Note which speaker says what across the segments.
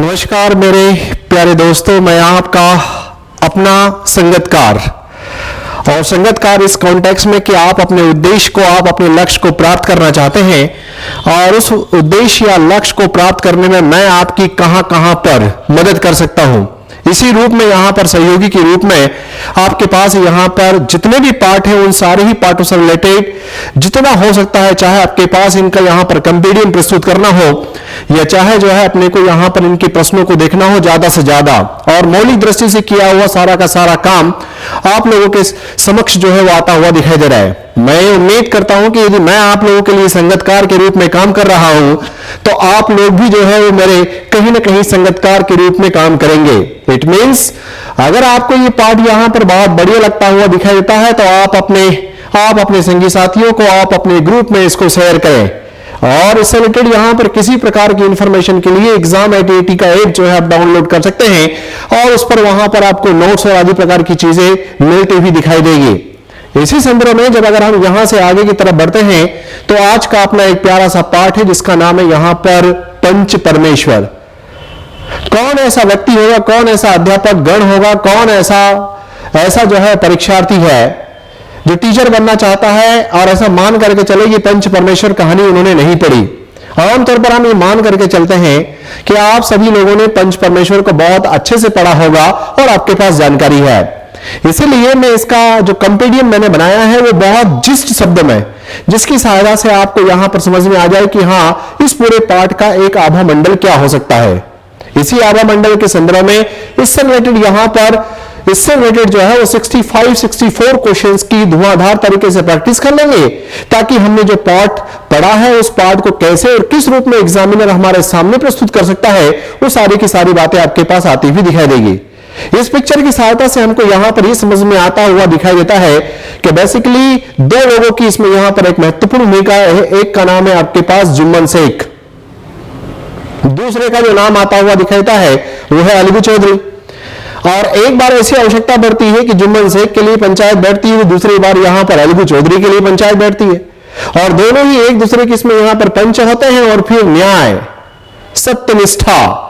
Speaker 1: नमस्कार मेरे प्यारे दोस्तों, मैं आपका अपना संगतकार। और संगतकार इस कॉन्टेक्स्ट में कि आप अपने उद्देश्य को, आप अपने लक्ष्य को प्राप्त करना चाहते हैं और उस उद्देश्य या लक्ष्य को प्राप्त करने में मैं आपकी कहां कहां पर मदद कर सकता हूं, इसी रूप में यहां पर सहयोगी के रूप में आपके पास यहां पर जितने भी पार्ट हैं उन सारे ही पार्टों से रिलेटेड जितना हो सकता है, चाहे आपके पास इनका यहां पर कंपेडियम प्रस्तुत करना हो या चाहे जो है अपने को यहां पर इनके प्रश्नों को देखना हो ज्यादा से ज्यादा, और मौलिक दृष्टि से किया हुआ सारा का सारा काम आप लोगों के समक्ष जो है वो आता हुआ दिखाई दे रहा है। मैं उम्मीद करता हूं कि यदि मैं आप लोगों के लिए संगतकार के रूप में काम कर रहा हूं तो आप लोग भी जो है वो मेरे कहीं ना कहीं संगतकार के रूप में काम करेंगे। इट मीन्स अगर आपको ये पार्ट यहां पर बहुत बढ़िया लगता हुआ दिखाई देता है तो आप अपने संगी साथियों को, आप अपने ग्रुप में इसको शेयर करें। और इससे रिलेटेड यहां पर किसी प्रकार की इंफॉर्मेशन के लिए एग्जाम@AT का ऐप जो है आप डाउनलोड कर सकते हैं और उस पर वहां पर आपको नोट्स और आदि प्रकार की चीजें मिलती हुई दिखाई देगी। इसी संदर्भ में जब अगर हम यहां से आगे की तरफ बढ़ते हैं तो आज का अपना एक प्यारा सा पाठ है जिसका नाम है यहां पर पंच परमेश्वर। कौन ऐसा व्यक्ति होगा, कौन ऐसा अध्यापक गण होगा, कौन ऐसा जो है परीक्षार्थी है जो टीचर बनना चाहता है और ऐसा मान करके चले ये पंच परमेश्वर कहानी उन्होंने नहीं पढ़ी। आमतौर पर हम ये मान करके चलते हैं कि आप सभी लोगों ने पंच परमेश्वर को बहुत अच्छे से पढ़ा होगा और आपके पास जानकारी है। इसीलिए मैं इसका जो कंपेडियम मैंने बनाया है वो बहुत जिस्ट शब्द में, जिसकी सहायता से आपको यहां पर समझ में आ जाए कि हां इस पूरे पाठ का एक आभा मंडल क्या हो सकता है। इसी आभा मंडल के संदर्भ में इससे रिलेटेड जो है वो 64 क्वेश्चंस की धुआंधार तरीके से प्रैक्टिस कर लेंगे ताकि हमने जो पार्ट पढ़ा है उस पार्ट को कैसे और किस रूप में एग्जामिनर हमारे सामने प्रस्तुत कर सकता है वो सारी की सारी बातें आपके पास आती हुई दिखाई देगी। इस पिक्चर की सहायता से हमको यहां पर यह समझ में आता हुआ दिखाई देता है कि बेसिकली दो लोगों की इसमें यहां पर एक महत्वपूर्ण भूमिका है। एक का नाम है आपके पास जुम्मन शेख, दूसरे का जो नाम आता हुआ दिखाई देता है वो है अलगू चौधरी। और एक बार ऐसी आवश्यकता बढ़ती है कि जुम्मन शेख के लिए पंचायत बैठती है, दूसरी बार यहां पर अलगू चौधरी के लिए पंचायत बैठती है और दोनों ही एक दूसरे की इसमें यहां पर पंच होते हैं। और फिर न्याय, सत्यनिष्ठा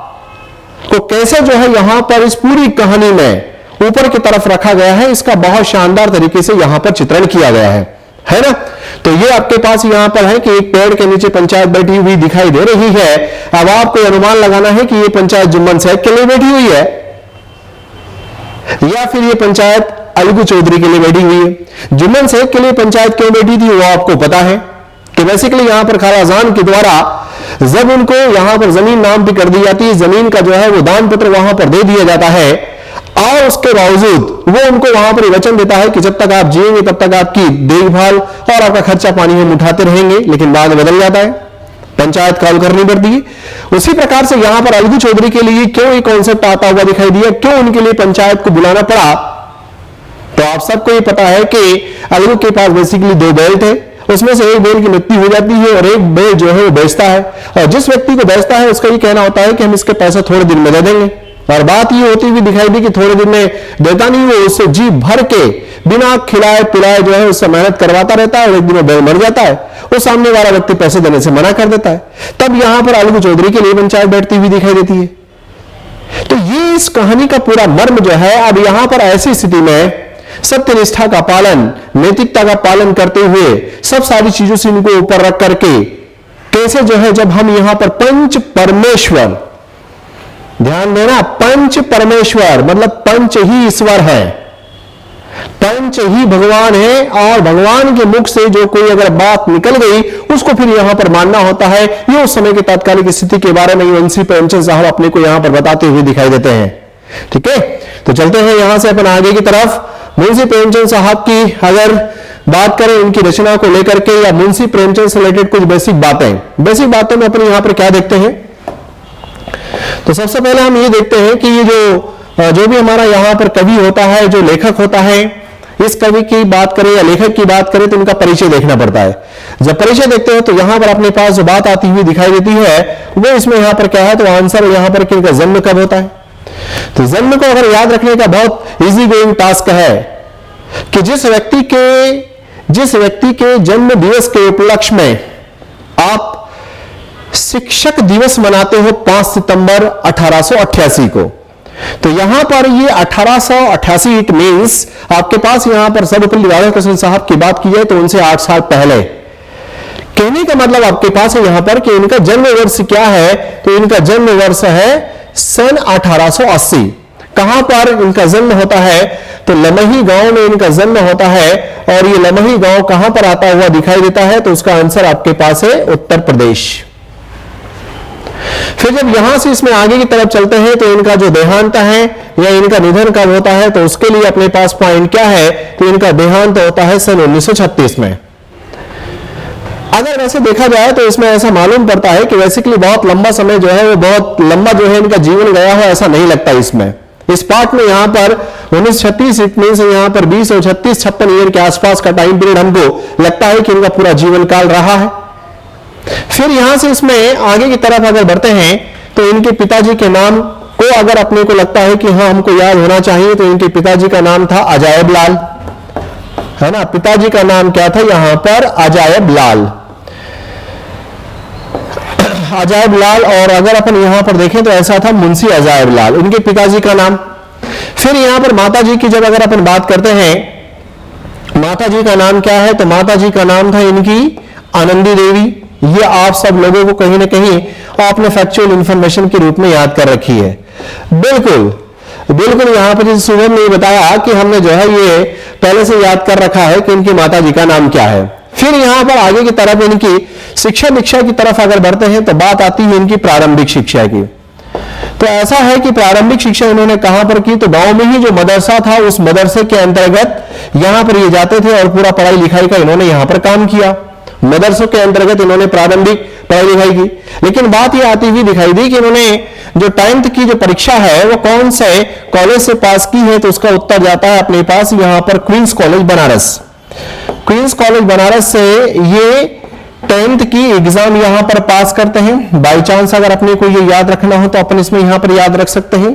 Speaker 1: को कैसे जो है यहां पर इस पूरी कहानी में ऊपर की तरफ रखा गया है, इसका बहुत शानदार तरीके से यहां पर चित्रण किया गया है ना। तो ये आपके पास यहां पर है कि एक पेड़ के नीचे पंचायत बैठी हुई दिखाई दे रही है। अब आपको अनुमान लगाना है कि ये पंचायत जुम्मन शेख के लिए बैठी हुई है या फिर ये पंचायत अलगू चौधरी के लिए बैठी हुई है। जुम्मन शेख के लिए पंचायत क्यों बैठी थी वो आपको पता है कि बेसिकली यहां पर खालाजान के द्वारा जब उनको यहां पर जमीन नाम पे कर दी जाती है, जमीन का जो है वो दान पत्र वहां पर दे दिया जाता है और उसके बावजूद वो उनको वहां पर वचन देता है कि जब तक आप जिएंगे तब तक आपकी देखभाल और आपका खर्चा पानी हम उठाते रहेंगे, लेकिन बाद में बदल जाता है, पंचायत कॉल करनी पड़ती है। उसी प्रकार से यहां पर अलगू चौधरी के लिए क्यों ये कॉन्सेप्ट आता हुआ दिखाई दिया, क्यों उनके लिए पंचायत को बुलाना पड़ा, तो आप सबको ये पता है कि अलगू के पास बेसिकली दो बैल थे, उसमें से एक बैल की मृत्यु हो जाती है और एक बैल जो है वो बेचता है और जिस व्यक्ति को बेचता है उसका ये कहना होता है कि हम इसके पैसे थोड़े दिन में दे देंगे और बात ये होती हुई दिखाई दी कि थोड़े दिन में देता नहीं, वो उससे जी भर के बिना खिलाए पिलाए जो है उससे मेहनत करवाता रहता है और एक दिन वो बैल मर जाता है, वो सामने वाला व्यक्ति पैसे देने से मना कर देता है। तब यहां पर अलगू चौधरी के लिए पंचायत बैठती हुई दिखाई देती है। तो ये इस कहानी का पूरा मर्म जो है। अब यहां पर ऐसी स्थिति में सत्यनिष्ठा का पालन, नैतिकता का पालन करते हुए सब सारी चीजों से इनको ऊपर रख करके कैसे जो है जब हम यहां पर पंच परमेश्वर, ध्यान देना, पंच परमेश्वर मतलब पंच ही ईश्वर है, पंच ही भगवान है और भगवान के मुख से जो कोई अगर बात निकल गई उसको फिर यहां पर मानना होता है। ये उस समय की तात्कालिक स्थिति के बारे में मुंशी प्रेमचंद साहब अपने को यहां पर बताते हुए दिखाई देते हैं। ठीक है, तो चलते हैं यहां से अपन आगे की तरफ। मुंशी प्रेमचंद साहब की अगर बात करें उनकी रचना को लेकर के या मुंशी प्रेमचंद से रिलेटेड कुछ बेसिक बातें में अपन यहां पर क्या देखते हैं, तो सबसे पहले हम ये देखते हैं कि ये जो भी हमारा यहां पर कवि होता है, जो लेखक होता है, इस कवि की बात करें या लेखक की बात करें तो इनका परिचय देखना पड़ता है। जब परिचय देखते हैं तो यहां पर अपने पास जो बात आती हुई दिखाई देती है वो इसमें यहां पर क्या है, तो आंसर यहां पर कि इनका जन्म कब होता है। तो जन्म को अगर याद रखने का बहुत इजी गोइंग टास्क है कि जिस व्यक्ति के जन्म दिवस के उपलक्ष्य में आप शिक्षक दिवस मनाते हो 5 सितंबर 1888 को। तो यहां पर ये 1888 इट मींस आपके पास यहां पर सर्वपल्ली राधाकृष्णन साहब की बात की जाए तो उनसे 8 साल पहले। कहने का मतलब आपके पास है यहां पर कि इनका जन्म वर्ष क्या है, तो इनका जन्म वर्ष है सन 1880। कहां पर इनका जन्म होता है, तो लमही गांव में इनका जन्म होता है। और ये लमही गांव कहां पर आता हुआ दिखाई देता है, तो उसका आंसर आपके पास है उत्तर प्रदेश। फिर जब यहां से इसमें आगे की तरफ चलते हैं तो इनका जो देहांत है या इनका निधन कब होता है, तो उसके लिए अपने पास पॉइंट क्या है, तो इनका देहांत होता है सन 1936 में। अगर वैसे देखा जाए तो इसमें ऐसा मालूम पड़ता है कि बेसिकली बहुत लंबा समय जो है वो बहुत लंबा जो है इनका जीवन गया है, ऐसा नहीं लगता इसमें। इस पार्ट में यहां पर 1936 इट मींस यहां पर 20 और 36-56 ईयर के आसपास का टाइम पीरियड हमको लगता है कि इनका पूरा जीवन काल रहा है। फिर यहां से इसमें आगे की तरफ अगर बढ़ते हैं तो इनके पिताजी के नाम को अगर अपने को लगता है कि हाँ हमको याद होना चाहिए, तो इनके पिताजी का नाम था अजायब लाल, है ना। पिताजी का नाम क्या था यहां पर, अजायब लाल, अजायब लाल। और अगर अपन यहां पर देखें तो ऐसा था मुंशी अजायब लाल, इनके पिताजी का नाम। फिर यहां पर माताजी की जब अगर अपन बात करते हैं, माताजी का नाम क्या है, तो माताजी का नाम था इनकी आनंदी देवी। ये आप सब लोगों को कहीं ना कहीं आपने फैक्चुअल इंफॉर्मेशन के रूप में याद कर रखी है। बिल्कुल बिल्कुल यहां पर जैसे शुभम ने बताया कि हमने जो है ये पहले से याद कर रखा है कि इनकी माताजी का नाम क्या है। फिर यहां पर आगे की तरफ इनकी शिक्षा दीक्षा की तरफ अगर बढ़ते हैं तो बात आती है इनकी प्रारंभिक शिक्षा की। तो ऐसा है कि प्रारंभिक शिक्षा इन्होंने कहां पर की, तो गांव में ही जो मदरसा था उस मदरसे के अंतर्गत यहां पर ये जाते थे और पूरा पढ़ाई लिखाई का इन्होंने यहां पर काम किया। मदरसों के अंतर्गत इन्होंने प्रारंभिक पढ़ाई लिखाई की। लेकिन बात यह आती हुई दिखाई दी कि इन्होंने जो 10th की जो परीक्षा है वो कौन से कॉलेज से पास की है, तो उसका उत्तर जाता है अपने पास यहां पर Queen's college Banaras. Queen's college Banaras से ये 10th की एग्जाम यहां पर पास करते हैं। बाई चांस अगर अपने को ये याद रखना हो तो अपन इसमें यहां पर याद रख सकते हैं।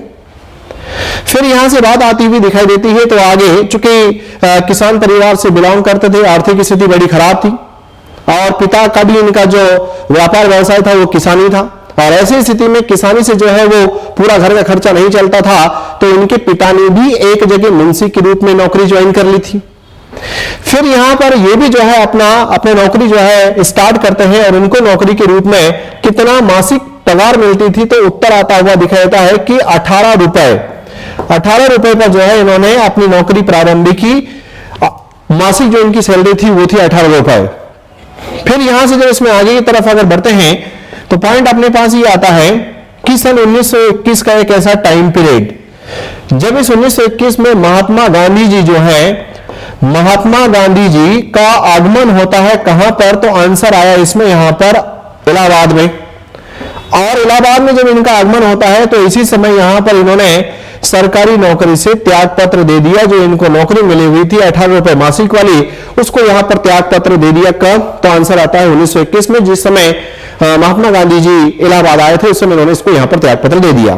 Speaker 1: फिर यहां से बात आती हुई दिखाई देती है तो आगे, चूंकि किसान परिवार से बिलोंग करते थे, आर्थिक स्थिति बड़ी खराब थी और पिता का भी इनका जो व्यापार व्यवसाय था वो किसानी था, और ऐसी स्थिति में किसानी से जो है वो पूरा घर का खर्चा नहीं चलता था, तो इनके पिता ने भी एक जगह मुंशी के रूप में नौकरी ज्वाइन कर ली थी। फिर यहां पर ये भी जो है अपने नौकरी जो है स्टार्ट करते हैं, और उनको नौकरी के रूप में कितना मासिक पगार मिलती थी, तो उत्तर आता हुआ दिखाई देता है कि 18 रुपए पर जो है इन्होंने अपनी नौकरी प्रारंभ की। मासिक जो इनकी सैलरी थी वो थी 18 रुपए। फिर यहां से जब इसमें आगे की तरफ अगर बढ़ते हैं तो पॉइंट अपने पास ये आता है कि सन 1921 का एक ऐसा टाइम पीरियड जब इस 1921 में महात्मा गांधी जी जो है, महात्मा गांधी जी का आगमन होता है कहां पर, तो आंसर आया इसमें यहां पर इलाहाबाद में। और इलाहाबाद में जब इनका आगमन होता है तो इसी समय यहां पर इन्होंने सरकारी नौकरी से त्याग पत्र दे दिया। जो इनको नौकरी मिली हुई थी 18 रुपए मासिक वाली, उसको यहां पर त्याग पत्र दे दिया। कब, तो आंसर आता है 1921 में, जिस समय महात्मा गांधी जी इलाहाबाद आए थे उस समय उन्होंने इसको यहां पर त्याग पत्र दे दिया।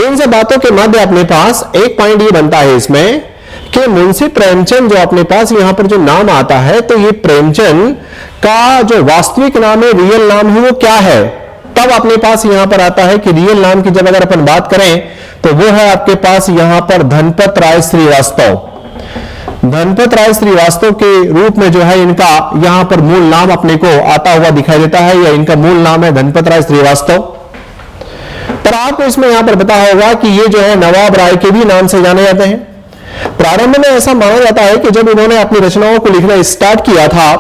Speaker 1: इन सब बातों के मध्य अपने पास एक पॉइंट ये बनता है इसमें कि मुंशी प्रेमचंद जो अपने पास यहां पर जो नाम आता है, तो ये प्रेमचंद का जो वास्तविक नाम है, रियल नाम है, वो क्या है, तब अपने पास यहां पर आता है कि रियल नाम की जब अगर अपन बात करें तो वो है आपके पास यहां पर धनपत राय श्रीवास्तव। धनपत राय श्रीवास्तव के रूप में जो है इनका यहां पर मूल नाम अपने को आता हुआ दिखाई देता है, या इनका मूल नाम है धनपत राय श्रीवास्तव। पर आपको इसमें यहां पर पता होगा कि ये जो है नवाब राय के भी नाम से जाने जाते हैं। प्रारंभ में ऐसा माना जाता है कि जब इन्होंने अपनी रचनाओं को लिखना स्टार्ट किया था,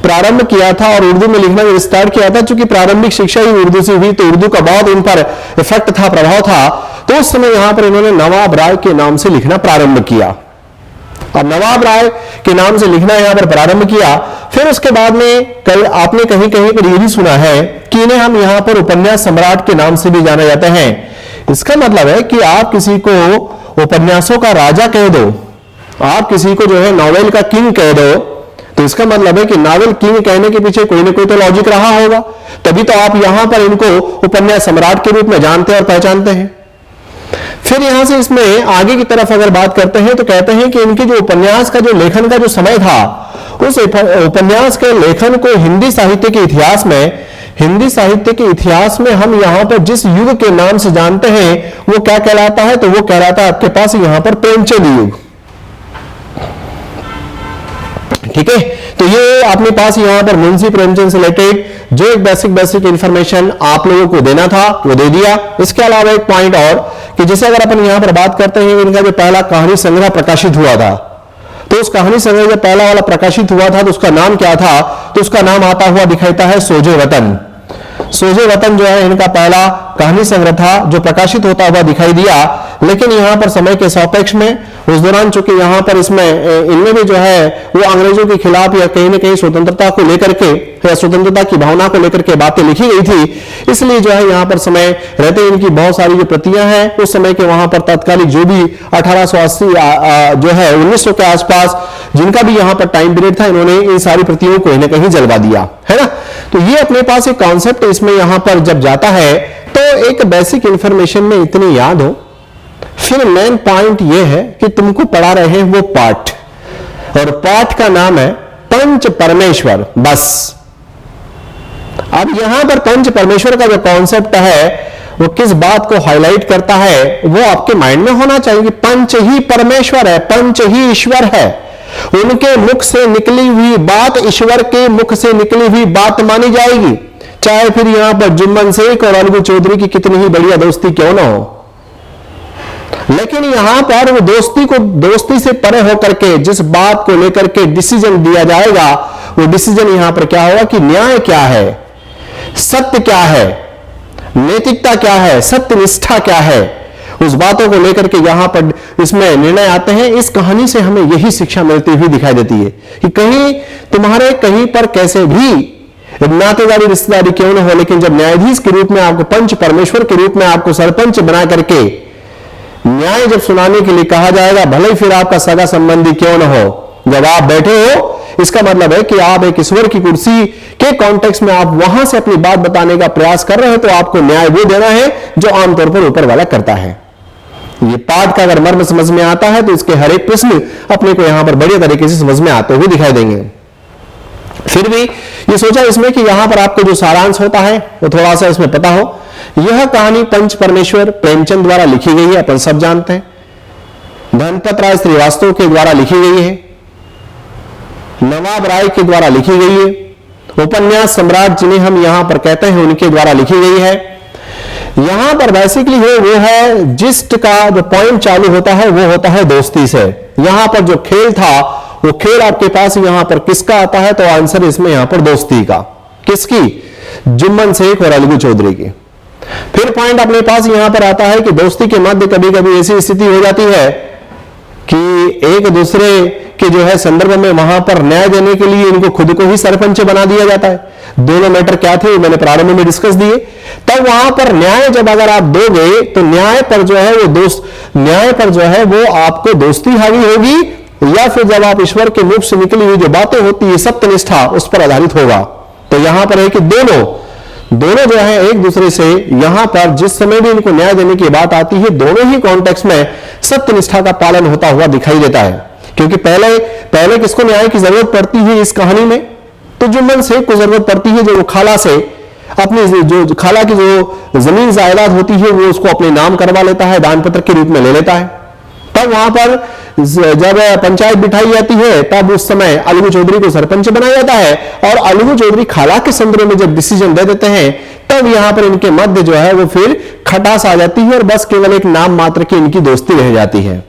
Speaker 1: प्रारंभ किया था और उर्दू में लिखना जब स्टार्ट किया था, चूंकि प्रारंभिक शिक्षा ही उर्दू से हुई तो उर्दू का बहुत इन पर इफेक्ट था, प्रभाव था, तो उस समय यहां पर इन्होंने नवाब राय के नाम से लिखना प्रारंभ किया। अब नवाब राय के नाम से लिखना यहां पर प्रारंभ किया। फिर उसके बाद में आपने कहीं कहीं पर यह भी सुना है कि इन्हें हम यहां पर उपन्यास सम्राट के नाम से भी जाने जाते हैं। इसका मतलब है कि आप किसी को उपन्यासों का राजा कह दो, आप किसी को जो है नॉवेल का किंग कह दो, तो इसका मतलब है कि नॉवेल किंग कहने के पीछे कोई ना कोई तो लॉजिक रहा होगा, तभी तो आप यहां पर इनको उपन्यास सम्राट के रूप में जानते और पहचानते हैं। फिर यहां से इसमें आगे की तरफ अगर बात करते हैं तो कहते हैं कि इनके जो उपन्यास का जो लेखन का जो समय था, उस उपन्यास के लेखन को हिंदी साहित्य के इतिहास में हिंदी साहित्य के इतिहास में हम यहां पर जिस युग के नाम से जानते हैं वो क्या कहलाता है, तो वो कहलाता है आपके पास यहां पर प्रेमचंद युग। ठीक है, तो ये अपने पास यहां पर मुंशी प्रेमचंद से रिलेटेड जो एक बेसिक इंफॉर्मेशन आप लोगों को देना था वो दे दिया। इसके अलावा एक पॉइंट और कि जैसे अगर अपन यहां पर बात करते हैं इनका जो पहला कहानी संग्रह प्रकाशित हुआ था, तो उस कहानी संग्रह जो पहला वाला प्रकाशित हुआ था तो उसका नाम क्या था, तो उसका नाम आता हुआ दिखाता है सोजे वतन। सोजे वतन जो है इनका पहला कहानी संग्रह था जो प्रकाशित होता हुआ दिखाई दिया। लेकिन यहां पर समय के सापेक्ष में उस दौरान चूंकि यहां पर इसमें इनमें भी जो है वो अंग्रेजों के खिलाफ या कहीं ना कहीं स्वतंत्रता को लेकर के या स्वतंत्रता की भावना को लेकर के बातें लिखी गई थी, इसलिए जो है यहां पर समय रहते इनकी बहुत सारी जो प्रतियां हैं उस समय के वहां पर तत्कालिक जो भी 1880 जो है 1900 के आसपास जिनका भी यहां पर टाइम पीरियड था, इन्होंने इन सारी प्रतियों को इन्हें कहीं जलवा दिया है ना। तो ये अपने पास एक कॉन्सेप्ट इसमें यहां पर जब जाता है तो एक बेसिक इंफॉर्मेशन में इतनी याद हो, फिर मेन पॉइंट यह है कि तुमको पढ़ा रहे हैं वो पाठ, और पाठ का नाम है पंच परमेश्वर। बस अब यहां पर पंच परमेश्वर का जो कॉन्सेप्ट है वो किस बात को हाईलाइट करता है वो आपके माइंड में होना चाहिए कि पंच ही परमेश्वर है, पंच ही ईश्वर है। उनके मुख से निकली हुई बात ईश्वर के मुख से निकली हुई बात मानी जाएगी, चाहे फिर यहां पर जुम्मन शेख और अलगू चौधरी की कितनी ही बढ़िया दोस्ती क्यों ना हो। लेकिन यहां पर वो दोस्ती से परे होकर के जिस बात को लेकर के डिसीजन दिया जाएगा वो डिसीजन यहां पर क्या होगा कि न्याय क्या है, सत्य क्या है, नैतिकता क्या है, सत्यनिष्ठा क्या है, उस बातों को लेकर के यहां पर इसमें निर्णय आते हैं। इस कहानी से हमें यही शिक्षा मिलती हुई दिखाई देती है कि कहीं पर कैसे भी नातेदारी रिश्तेदारी क्यों न हो, लेकिन जब न्यायाधीश के रूप में आपको पंच परमेश्वर के रूप में आपको सरपंच बना करके न्याय जब सुनाने के लिए कहा जाएगा, भले ही फिर आपका सगा संबंधी क्यों न हो, जब आप बैठे हो इसका मतलब है कि आप एक ईश्वर की कुर्सी के कॉन्टेक्स्ट में आप वहां से अपनी बात बताने का प्रयास कर रहे हैं, तो आपको न्याय वो देना है जो आमतौर पर ऊपर वाला करता है। ये पाठ का अगर मर्म समझ में आता है तो इसके हर एक प्रश्न अपने को यहां पर बढ़िया तरीके से समझ में आते हुए दिखाई देंगे। फिर भी ये सोचा इसमें कि यहां पर आपको जो सारांश होता है वो थोड़ा सा इसमें पता हो। यह कहानी पंच परमेश्वर प्रेमचंद द्वारा लिखी गई है, अपन सब जानते हैं। धनपत राय श्रीवास्तव के द्वारा लिखी गई है, नवाब राय के द्वारा लिखी गई है, उपन्यास सम्राट जिन्हें हम यहां पर कहते हैं उनके द्वारा लिखी गई है। यहां पर बेसिकली वो है जिस्ट का जो पॉइंट चालू होता है वो होता है दोस्ती से। यहां पर जो खेल था वो खेल आपके पास यहां पर किसका आता है, तो आंसर इसमें यहां पर दोस्ती का। किसकी? जुम्मन शेख और अलगू चौधरी की। फिर पॉइंट अपने पास यहां पर आता है कि दोस्ती के मध्य कभी कभी ऐसी स्थिति हो जाती है कि एक दूसरे के जो है संदर्भ में वहां पर न्याय देने के लिए इनको खुद को ही सरपंच बना दिया जाता है। दोनों मैटर क्या थे मैंने प्रारंभ में डिस्कस दिए। तब वहां पर न्याय जब अगर आप दोगे तो न्याय पर जो है वो आपको दोस्ती हावी होगी, या फिर जब आप ईश्वर के मुख से निकली हुई जो बातें होती है सत्यनिष्ठा उस पर आधारित होगा। तो यहां पर है कि दोनों जो है एक दूसरे से यहां पर जिस समय भी इनको न्याय देने की बात आती है दोनों ही कॉन्टेक्स्ट में सत्यनिष्ठा का पालन होता हुआ दिखाई देता है। क्योंकि पहले किसको न्याय की जरूरत पड़ती है इस कहानी में, तो जुम्मन शेख को जरूरत पड़ती है जो वो खाला से अपनी जो खाला की जो जमीन जायदाद होती है वो उसको अपने नाम करवा लेता है, दान पत्र के रूप में ले लेता है। तब वहां पर जब पंचायत बिठाई जाती है तब उस समय अलगू चौधरी को सरपंच बनाया जाता है, और अलगू चौधरी खाला के संदर्भ में जब डिसीजन दे देते हैं तब यहां पर इनके मध्य जो है वो फिर खटास आ जाती है और बस केवल एक नाम मात्र की इनकी दोस्ती रह जाती है।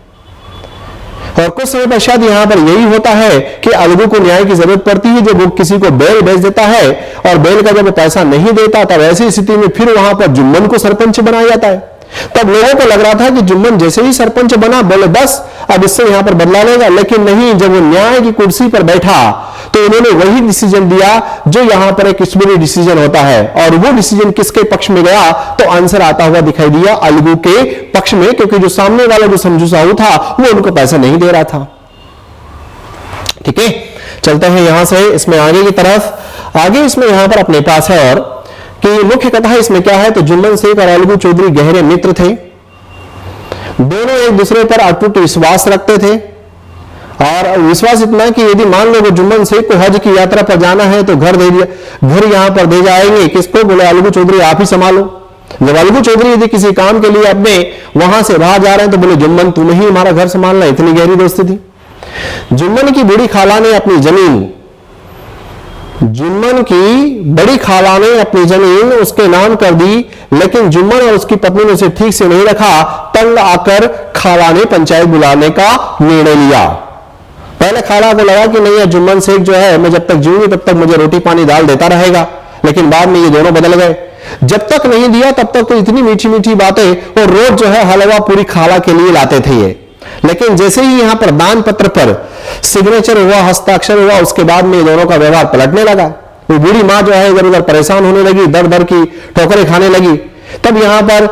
Speaker 1: और कुछ समय पश्चात यहां पर यही होता है कि अलगू को न्याय की जरूरत पड़ती है जब वो किसी को बेल भेज देता है, और बेल का जब पैसा नहीं देता तब ऐसी स्थिति में फिर वहां पर जुम्मन को सरपंच बनाया जाता है। तब लोगों को लग रहा था कि जुम्मन जैसे ही सरपंच बना बोले बस अब इससे यहां पर बदला लेगा, लेकिन नहीं, जब वो न्याय की कुर्सी पर बैठा तो उन्होंने वही डिसीजन दिया जो यहां पर एक ईश्वरीय डिसीजन होता है, और वो डिसीजन किसके पक्ष में गया, तो आंसर आता हुआ दिखाई दिया अलगू के पक्ष में, क्योंकि जो सामने वाला जो समझू साहू था वो उनको पैसा नहीं दे रहा था। ठीक है, चलते हैं यहां से इसमें आगे की तरफ। आगे इसमें यहां पर अपने पास है और कि मुख्य कथा इसमें क्या है, तो जुम्मन शेख और अलगू चौधरी गहरे मित्र थे, दोनों एक दूसरे पर अटूट विश्वास रखते थे। और विश्वास इतना कि यदि मान लो जुम्मन शेख को हज की यात्रा पर जाना है तो घर यहां पर दे जाएंगे। किसको? बोले अलगू चौधरी आप ही संभालो। जब अलगू चौधरी यदि किसी काम के लिए अपने वहां से बाहर जा रहे हैं तो बोले जुम्मन तुम ही हमारा घर संभालना। इतनी गहरी दोस्ती थी। जुम्मन की बड़ी खाला ने अपनी जमीन, जुम्मन की बड़ी खाला ने अपनी जमीन उसके नाम कर दी, लेकिन जुम्मन और उसकी पत्नी ने उसे ठीक से नहीं रखा। तंग आकर खाला ने पंचायत बुलाने का निर्णय लिया। पहले खाला को लगा कि नहीं, जुम्मन शेख जो है मैं जब तक जीऊंगी तब तक मुझे रोटी पानी दाल देता रहेगा, लेकिन बाद में ये दोनों बदल गए। जब तक नहीं दिया तब तक तो इतनी मीठी मीठी बातें और रोज जो है हलवा पूरी खाला के लिए लाते थे ये। लेकिन जैसे ही यहां पर दान पत्र पर सिग्नेचर हुआ, हस्ताक्षर हुआ, उसके बाद में दोनों का व्यवहार पलटने लगा। वो बूढ़ी मां जो है इधर उधर परेशान होने लगी, दर दर की ठोकरें खाने लगी। तब यहां पर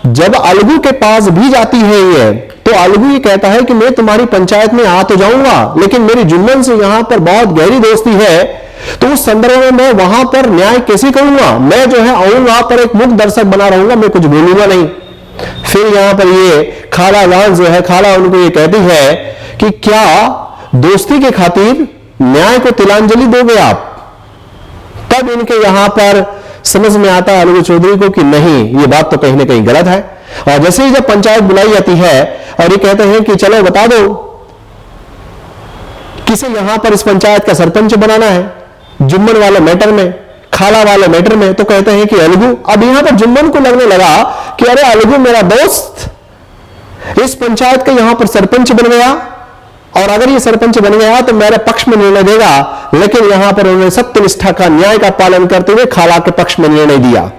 Speaker 1: जब अलगू के पास भी जाती है ये, तो अलगू ये कहता है कि मैं तुम्हारी पंचायत में आ तो जाऊंगा, लेकिन मेरी जुम्मन से यहां पर बहुत गहरी दोस्ती है, तो उस संदर्भ में मैं वहां पर न्याय कैसे करूंगा? मैं जो है आऊंगा पर एक मुक्त दर्शक बना रहूंगा, मैं कुछ बोलूंगा नहीं। फिर यहां पर ये खाला जान जो है, खाला उनको ये कहती है कि क्या दोस्ती के खातिर न्याय को तिलांजलि दोगे आप? तब इनके यहां पर समझ में आता है अलगू चौधरी को कि नहीं, ये बात तो कहीं ना कहीं गलत है। और जैसे ही जब पंचायत बुलाई जाती है और ये कहते हैं कि चलो बता दो किसे यहां पर इस पंचायत का सरपंच बनाना है, जुम्मन वाले मैटर में, खाला वाले मैटर में, तो कहते हैं कि अलगू। अब यहां पर जुम्मन को लगने लगा कि अरे अलगू मेरा दोस्त इस पंचायत का यहां पर सरपंच बन गया, और अगर ये सरपंच बन गया तो मेरे पक्ष में निर्णय देगा। लेकिन यहां पर उन्होंने सत्यनिष्ठा का, न्याय का पालन करते हुए खाला के पक्ष में निर्णय दिया।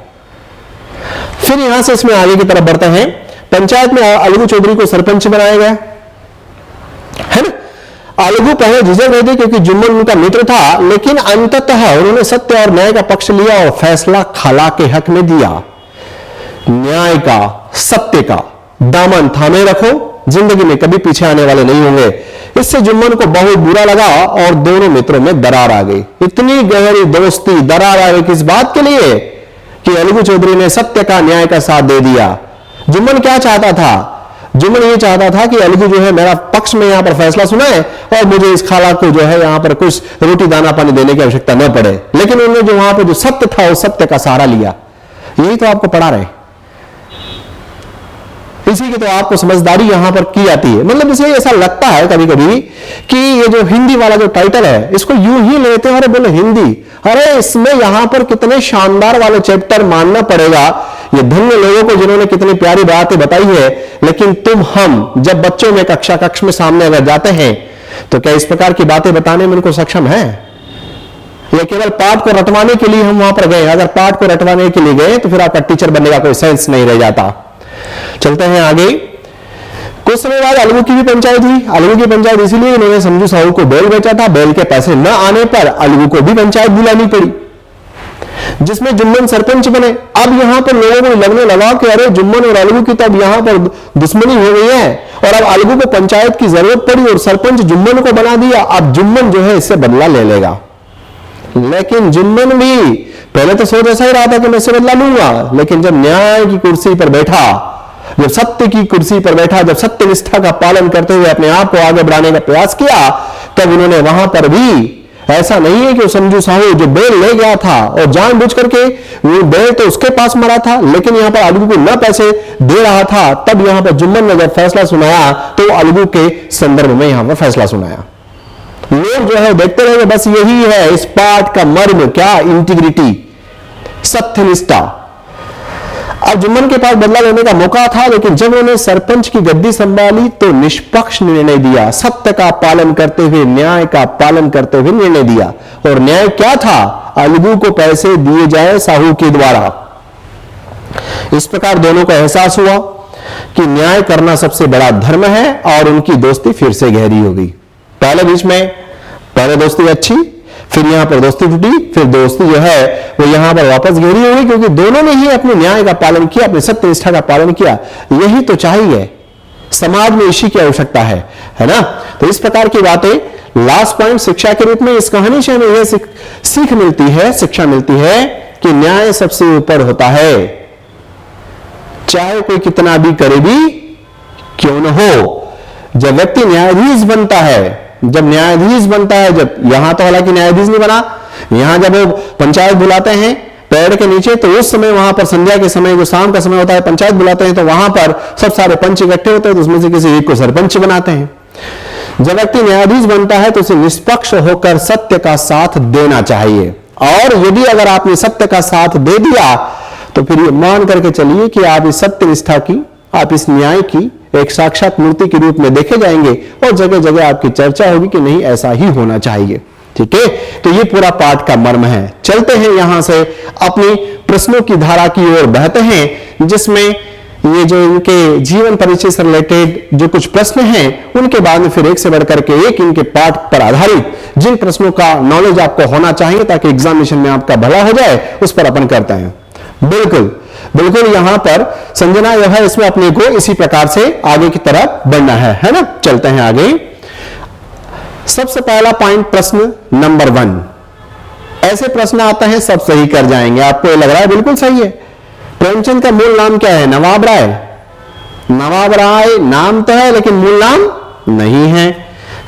Speaker 1: फिर यहां से इसमें आगे की तरफ बढ़ते हैं। पंचायत में अलगू चौधरी को सरपंच बनाया गया है ना। अलगू पहले झिझक रहे थे क्योंकि जुम्मन उनका मित्र था, लेकिन अंततः उन्होंने सत्य और न्याय का पक्ष लिया और फैसला खाला के हक में दिया। न्याय का, सत्य का दामन थामे रखो, जिंदगी में कभी पीछे आने वाले नहीं होंगे। इससे जुम्मन को बहुत बुरा लगा और दोनों मित्रों में दरार आ गई। इतनी गहरी दोस्ती, दरार आ गई किस बात के लिए? कि अलगू चौधरी ने सत्य का, न्याय का साथ दे दिया। जुम्मन क्या चाहता था? जुम्मन ये चाहता था कि अलगू जो है मेरा पक्ष में यहां पर फैसला सुनाए और मुझे इस खाला को जो है यहां पर कुछ रोटी दाना पानी देने की आवश्यकता न पड़े। लेकिन उन्होंने जो वहां पर जो सत्य था, वो सत्य का सहारा लिया। यही तो आपको पढ़ा रहे, इसी की तो आपको समझदारी यहां पर की जाती है। मतलब इसे ऐसा लगता है कभी कभी कि ये जो हिंदी वाला जो टाइटल है, इसको यूं ही लेते हैं, अरे बोले हिंदी, अरे इसमें यहां पर कितने शानदार वाले चैप्टर मानना पड़ेगा। ये धन्य लोगों को जिन्होंने कितनी प्यारी बातें बताई है। लेकिन तुम, हम जब बच्चों में कक्ष में सामने अगर जाते हैं तो क्या इस प्रकार की बातें बताने में उनको सक्षम है? या केवल पाठ को रटवाने के लिए हम वहां पर गए? अगर पाठ को रटवाने के लिए गए तो फिर आपका टीचर बनने का कोई सेंस नहीं रह जाता। चलते हैं आगे। कुछ समय बाद अलगू की भी पंचायत हुई। अलगू की पंचायत इसीलिए इन्होंने समझू साहू को बैल बेचा था। बैल के पैसे न आने पर अलगू को भी पंचायत बुलानी पड़ी, जिसमें जुम्मन सरपंच बने। अब यहां पर लोगों को लगने लगा कि अरे जुम्मन और अलगू की तो अब यहां पर दुश्मनी हो गई है, और अब अलगू को पंचायत की जरूरत पड़ी और सरपंच जुम्मन को बना दिया। अब जुम्मन जो है इससे बदला ले लेगा। लेकिन जुम्मन भी पहले तो सोच ऐसा ही रहा था कि मैं इससे बदला लूंगा, लेकिन जब न्याय की कुर्सी पर बैठा, जब सत्य की कुर्सी पर बैठा, जब सत्य निष्ठा का पालन करते हुए अपने आप को आगे बढ़ाने का प्रयास किया, तब उन्होंने वहां पर भी, ऐसा नहीं है कि वो समझू साहू जो बैल ले गया था और जानबूझ करके वो बैल तो उसके पास मरा था, लेकिन यहां पर अलगू को न पैसे दे रहा था। तब यहां पर जुम्मन ने जब फैसला सुनाया तो अलगू के संदर्भ में यहां पर फैसला सुनाया। लोग जो है देखते रहे, बस यही है इस पाठ का मर्म, क्या? इंटीग्रिटी, सत्यनिष्ठा। अब जुम्मन के पास बदला लेने का मौका था, लेकिन जब उन्होंने सरपंच की गद्दी संभाली तो निष्पक्ष निर्णय दिया, सत्य का पालन करते हुए, न्याय का पालन करते हुए निर्णय दिया। और न्याय क्या था? अलगू को पैसे दिए जाए साहू के द्वारा। इस प्रकार दोनों को एहसास हुआ कि न्याय करना सबसे बड़ा धर्म है और उनकी दोस्ती फिर से गहरी हो गई। पहले बीच में पहले दोस्ती अच्छी, फिर यहां पर दोस्ती टूटी, फिर दोस्ती जो है वो यहां पर वापस गहरी हो गई, क्योंकि दोनों ने ही अपने न्याय का पालन किया, अपने सत्य निष्ठा का पालन किया। यही तो चाहिए समाज में, इसी की आवश्यकता है ना। तो इस प्रकार की बातें लास्ट पॉइंट शिक्षा के रूप में इस कहानी से हमें यह सीख मिलती है, शिक्षा मिलती है कि न्याय सबसे ऊपर होता है, चाहे कोई कितना भी करीबी क्यों न हो। जब व्यक्ति न्यायाधीश बनता है जब न्यायाधीश बनता है, जब यहां तो हालांकि न्यायाधीश नहीं बना, यहां जब वो पंचायत बुलाते हैं पेड़ के नीचे, तो उस समय वहां पर संध्या के समय, जो शाम का समय होता है, पंचायत बुलाते हैं, तो वहां पर सब सारे पंच इकट्ठे होते हैं, तो उसमें से किसी एक को सरपंच बनाते हैं। जब व्यक्ति न्यायाधीश बनता है तो उसे निष्पक्ष होकर सत्य का साथ देना चाहिए, और यदि अगर आपने सत्य का साथ दे दिया तो फिर ये मान करके चलिए कि आप इस सत्य निष्ठा की, आप इस न्याय की एक साक्षात मूर्ति के रूप में देखे जाएंगे, और जगह जगह आपकी चर्चा होगी कि नहीं ऐसा ही होना चाहिए। ठीक है, तो ये पूरा पाठ का मर्म है। चलते हैं यहां से अपनी प्रश्नों की धारा की ओर बढ़ते हैं, जिसमें ये जो इनके जीवन परिचय से रिलेटेड जो कुछ प्रश्न हैं, उनके बाद में फिर एक से बढ़कर के एक इनके पाठ पर आधारित जिन प्रश्नों का नॉलेज आपको होना चाहिए ताकि एग्जामिनेशन में आपका भला हो जाए, उस पर अपन करते हैं। बिल्कुल बिल्कुल, यहां पर संजना जो है इसमें अपने को इसी प्रकार से आगे की तरफ बढ़ना है ना। चलते हैं आगे। सबसे पहला पॉइंट, प्रश्न नंबर 1। ऐसे प्रश्न आते हैं सब सही कर जाएंगे, आपको लग रहा है बिल्कुल सही है। प्रेमचंद का मूल नाम क्या है? नवाब राय। नवाब राय नाम तो है लेकिन मूल नाम नहीं है।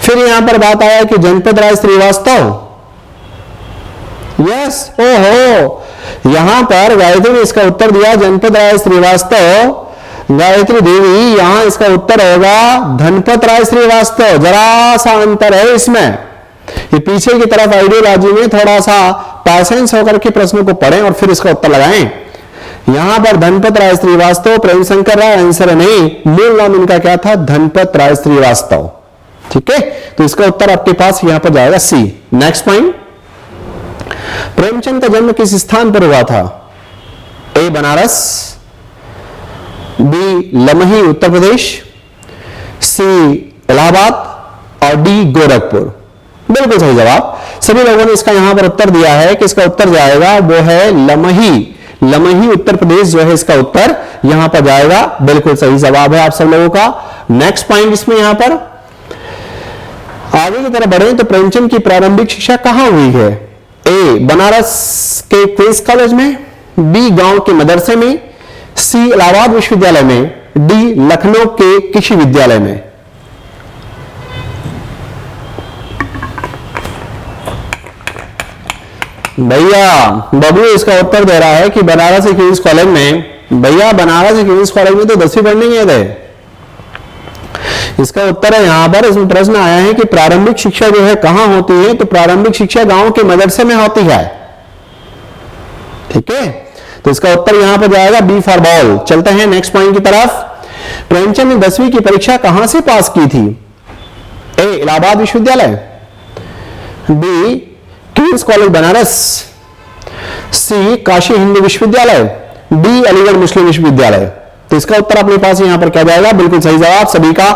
Speaker 1: फिर यहां पर बात आया कि जनपद राय श्रीवास्तव। यस, ओहो, यहां पर गायत्री ने इसका उत्तर दिया जनपद राय श्रीवास्तव, गायत्री देवी। यहां इसका उत्तर होगा धनपत राय श्रीवास्तव। जरा सा अंतर है इसमें, ये पीछे की तरफ आइडियोलॉजी में थोड़ा सा पैसेंस होकर के प्रश्नों को पढ़ें और फिर इसका उत्तर लगाएं। यहां पर धनपत राय श्रीवास्तव, प्रेमशंकर राय आंसर नहीं, मूल नाम इनका क्या था? धनपत राय श्रीवास्तव। ठीक है, तो इसका उत्तर आपके पास यहां पर जाएगा सी। नेक्स्ट पॉइंट, प्रेमचंद का जन्म किस स्थान पर हुआ था? ए बनारस, बी लमही उत्तर प्रदेश, सी इलाहाबाद और डी गोरखपुर। बिल्कुल सही जवाब। सभी लोगों ने इसका यहां पर उत्तर दिया है कि इसका उत्तर जाएगा वो है लमही। लमही उत्तर प्रदेश जो है इसका उत्तर यहां पर जाएगा। बिल्कुल सही जवाब है आप सब लोगों का। नेक्स्ट पॉइंट इसमें यहां पर आगे की तरफ बढ़े तो प्रेमचंद की प्रारंभिक शिक्षा कहां हुई है? ए बनारस के क्वींस कॉलेज में, बी गांव के मदरसे में, सी इलाहाबाद विश्वविद्यालय में, डी लखनऊ के कृषि विद्यालय में। भैया बबलू इसका उत्तर दे रहा है कि बनारस के क्वींस कॉलेज में। भैया बनारस के क्वींस कॉलेज में तो 10वीं पढ़ने गए थे। इसका उत्तर है यहां पर, इसमें प्रश्न आया है कि प्रारंभिक शिक्षा जो है कहां होती है, तो प्रारंभिक शिक्षा गांव के मदरसे में होती है। ठीक है, तो इसका उत्तर यहां पर जाएगा बी फॉर बॉल। चलते हैं नेक्स्ट पॉइंट की तरफ। प्रेमचंद ने 10वीं की परीक्षा कहां से पास की थी? ए इलाहाबाद विश्वविद्यालय, बी क्वींस कॉलेज बनारस, सी काशी हिंदू विश्वविद्यालय, डी अलीगढ़ मुस्लिम विश्वविद्यालय। तो इसका उत्तर अपने पास यहां पर क्या जाएगा? बिल्कुल सही जवाब सभी का,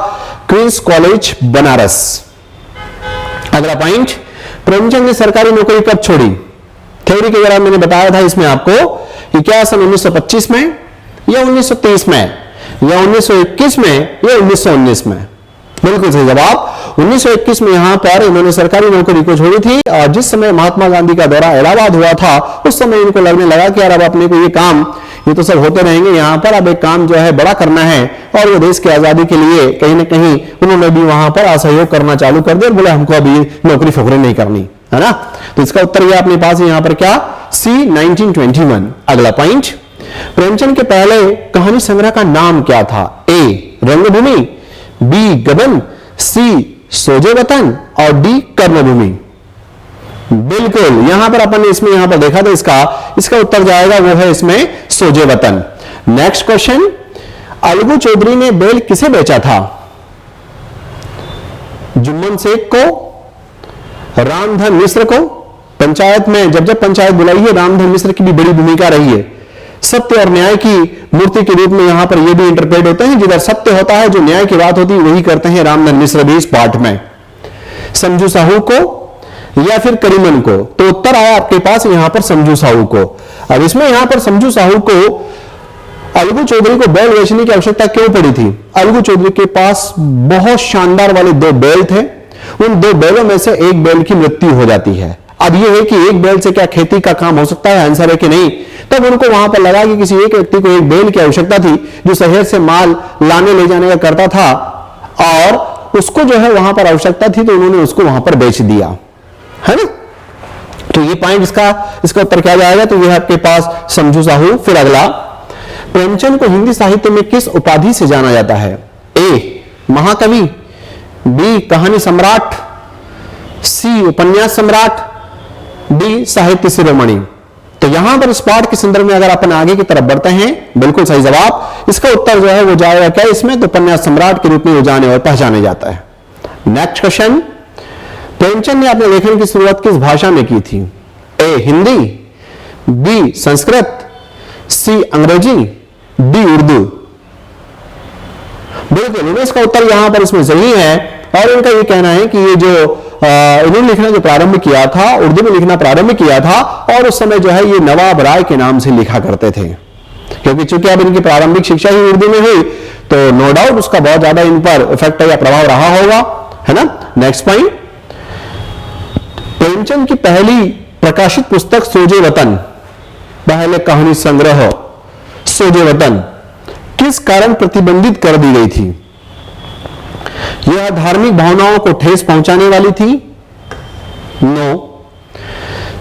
Speaker 1: क्वींस कॉलेज बनारस। अगला पॉइंट, प्रेमचंद ने सरकारी नौकरी कब छोड़ी? थ्योरी के दौरान मैंने बताया था इसमें आपको कि क्या सन 1925 में या 1930 में या 1921 में या 1919 में। बिल्कुल सही जवाब 1921 में यहां पर इन्होंने सरकारी नौकरी को छोड़ी थी। और जिस समय महात्मा गांधी का दौरा इलाहाबाद हुआ था उस समय इनको लगने लगा कि यार अब अपने को ये काम, ये तो सब होते रहेंगे, यहां पर अब एक काम जो है बड़ा करना है। और वो देश की आजादी के लिए कहीं ना कहीं उन्होंने भी वहां पर असहयोग करना चालू कर दिया, बोले हमको अभी नौकरी फोकरी नहीं करनी है ना। तो इसका उत्तर ये अपने पास यहां पर क्या? सी 1921। अगला पॉइंट, प्रेमचंद के पहले कहानी संग्रह का नाम क्या था? ए रंगभूमि, बी गबन, सी सोजे वतन और डी कर्मभूमि। बिल्कुल यहां पर अपन ने इसमें यहां पर देखा था, इसका उत्तर जाएगा वो है इसमें सोजे वतन। नेक्स्ट क्वेश्चन, अलगू चौधरी ने बैल किसे बेचा था? जुम्मन शेख को, रामधन मिश्र को। पंचायत में जब पंचायत बुलाई है, रामधन मिश्र की भी बड़ी भूमिका रही है। सत्य और न्याय की मूर्ति के रूप में यहां पर यह भी इंटरप्रेट होते हैं, जिधर सत्य होता है, जो न्याय की बात होती है वही करते हैं रामधन मिश्र भी इस पाठ में। संजू साहू को या फिर करीमन को, तो उत्तर आया आपके पास यहां पर संजू साहू को। अब इसमें यहां पर संजू साहू को अलगू चौधरी को बैल बेचने की आवश्यकता क्यों पड़ी थी? अलगू चौधरी के पास बहुत शानदार वाले 2 बैल थे, उन 2 बैलों में से एक बैल की मृत्यु हो जाती है। अब यह है कि एक बैल से क्या खेती का काम हो सकता है? आंसर है कि नहीं। तब उनको वहां पर लगा कि किसी एक व्यक्ति को एक बैल की आवश्यकता थी जो शहर से माल लाने ले जाने का करता था, और उसको जो है वहां पर आवश्यकता थी तो उन्होंने उसको वहां पर बेच दिया, है ना। तो ये पॉइंट इसका उत्तर क्या जाएगा, तो ये आपके पास समझू साहू। फिर अगला, प्रेमचंद को हिंदी साहित्य में किस उपाधि से जाना जाता है? ए महाकवि, बी कहानी सम्राट, सी उपन्यास सम्राट, डी साहित्य शिरोमणि। तो यहां पर इस पाठ के संदर्भ में अगर अपन आगे की तरफ बढ़ते हैं, बिल्कुल सही जवाब। इसका उत्तर जो है वो जाएगा क्या इसमें, तो उपन्यास सम्राट के रूप में वो जाने और पहचाने जाता है। नेक्स्ट क्वेश्चन, प्रेमचंद ने अपने लेखन की शुरुआत किस भाषा में की थी? ए हिंदी, बी संस्कृत, सी अंग्रेजी, डी उर्दू। बिल्कुल इसका उत्तर यहां पर इसमें सही है। और इनका ये कहना है कि ये जो इन्होंने लिखना जो प्रारंभ किया था, उर्दू में लिखना प्रारंभ किया था, और उस समय जो है ये नवाब राय के नाम से लिखा करते थे, क्योंकि चूंकि अब इनकी प्रारंभिक शिक्षा ही उर्दू में हुई, तो नो डाउट उसका बहुत ज्यादा इन पर इफेक्ट या प्रभाव रहा होगा, है ना। नेक्स्ट पॉइंट, प्रेमचंद की पहली प्रकाशित पुस्तक सोजे वतन, पहले कहानी संग्रह सोजे वतन, किस कारण प्रतिबंधित कर दी गई थी? यह धार्मिक भावनाओं को ठेस पहुंचाने वाली थी? नो।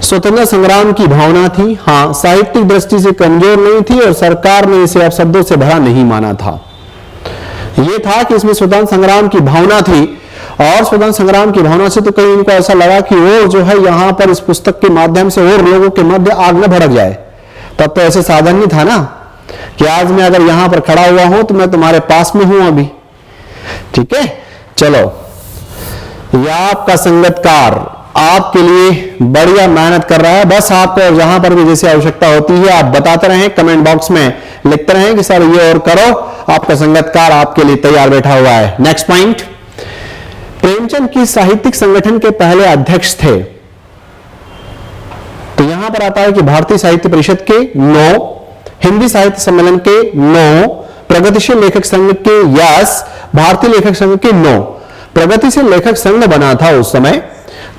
Speaker 1: स्वतंत्रता संग्राम की भावना थी? हां। साहित्यिक दृष्टि से कमजोर नहीं थी और सरकार ने इसे अपशब्दों से भरा नहीं माना था। यह था कि इसमें स्वतंत्रता संग्राम की भावना थी, और स्वतंत्रता संग्राम की भावना से तो कहीं इनको ऐसा लगा कि वो जो है यहां पर इस पुस्तक के माध्यम से और लोगों के मध्य आग न भड़क जाए। तब तो ऐसे साधन नहीं था ना कि आज मैं अगर यहां पर खड़ा हुआ हूं तो मैं तुम्हारे पास में हूं अभी, ठीक है। चलो, यह आपका संगतकार आपके लिए बढ़िया मेहनत कर रहा है। बस आपको जहां पर भी जैसे आवश्यकता होती है आप बताते रहें, कमेंट बॉक्स में लिखते रहें कि सर ये और करो, आपका संगतकार आपके लिए तैयार बैठा हुआ है। नेक्स्ट पॉइंट, प्रेमचंद किस साहित्यिक संगठन के पहले अध्यक्ष थे? तो यहां पर आता है कि भारतीय साहित्य परिषद के, नो। हिंदी साहित्य सम्मेलन के, नो। प्रगतिशील लेखक संघ के, यस। भारतीय लेखक संघ के, नो। प्रगतिशील लेखक संघ बना था उस समय,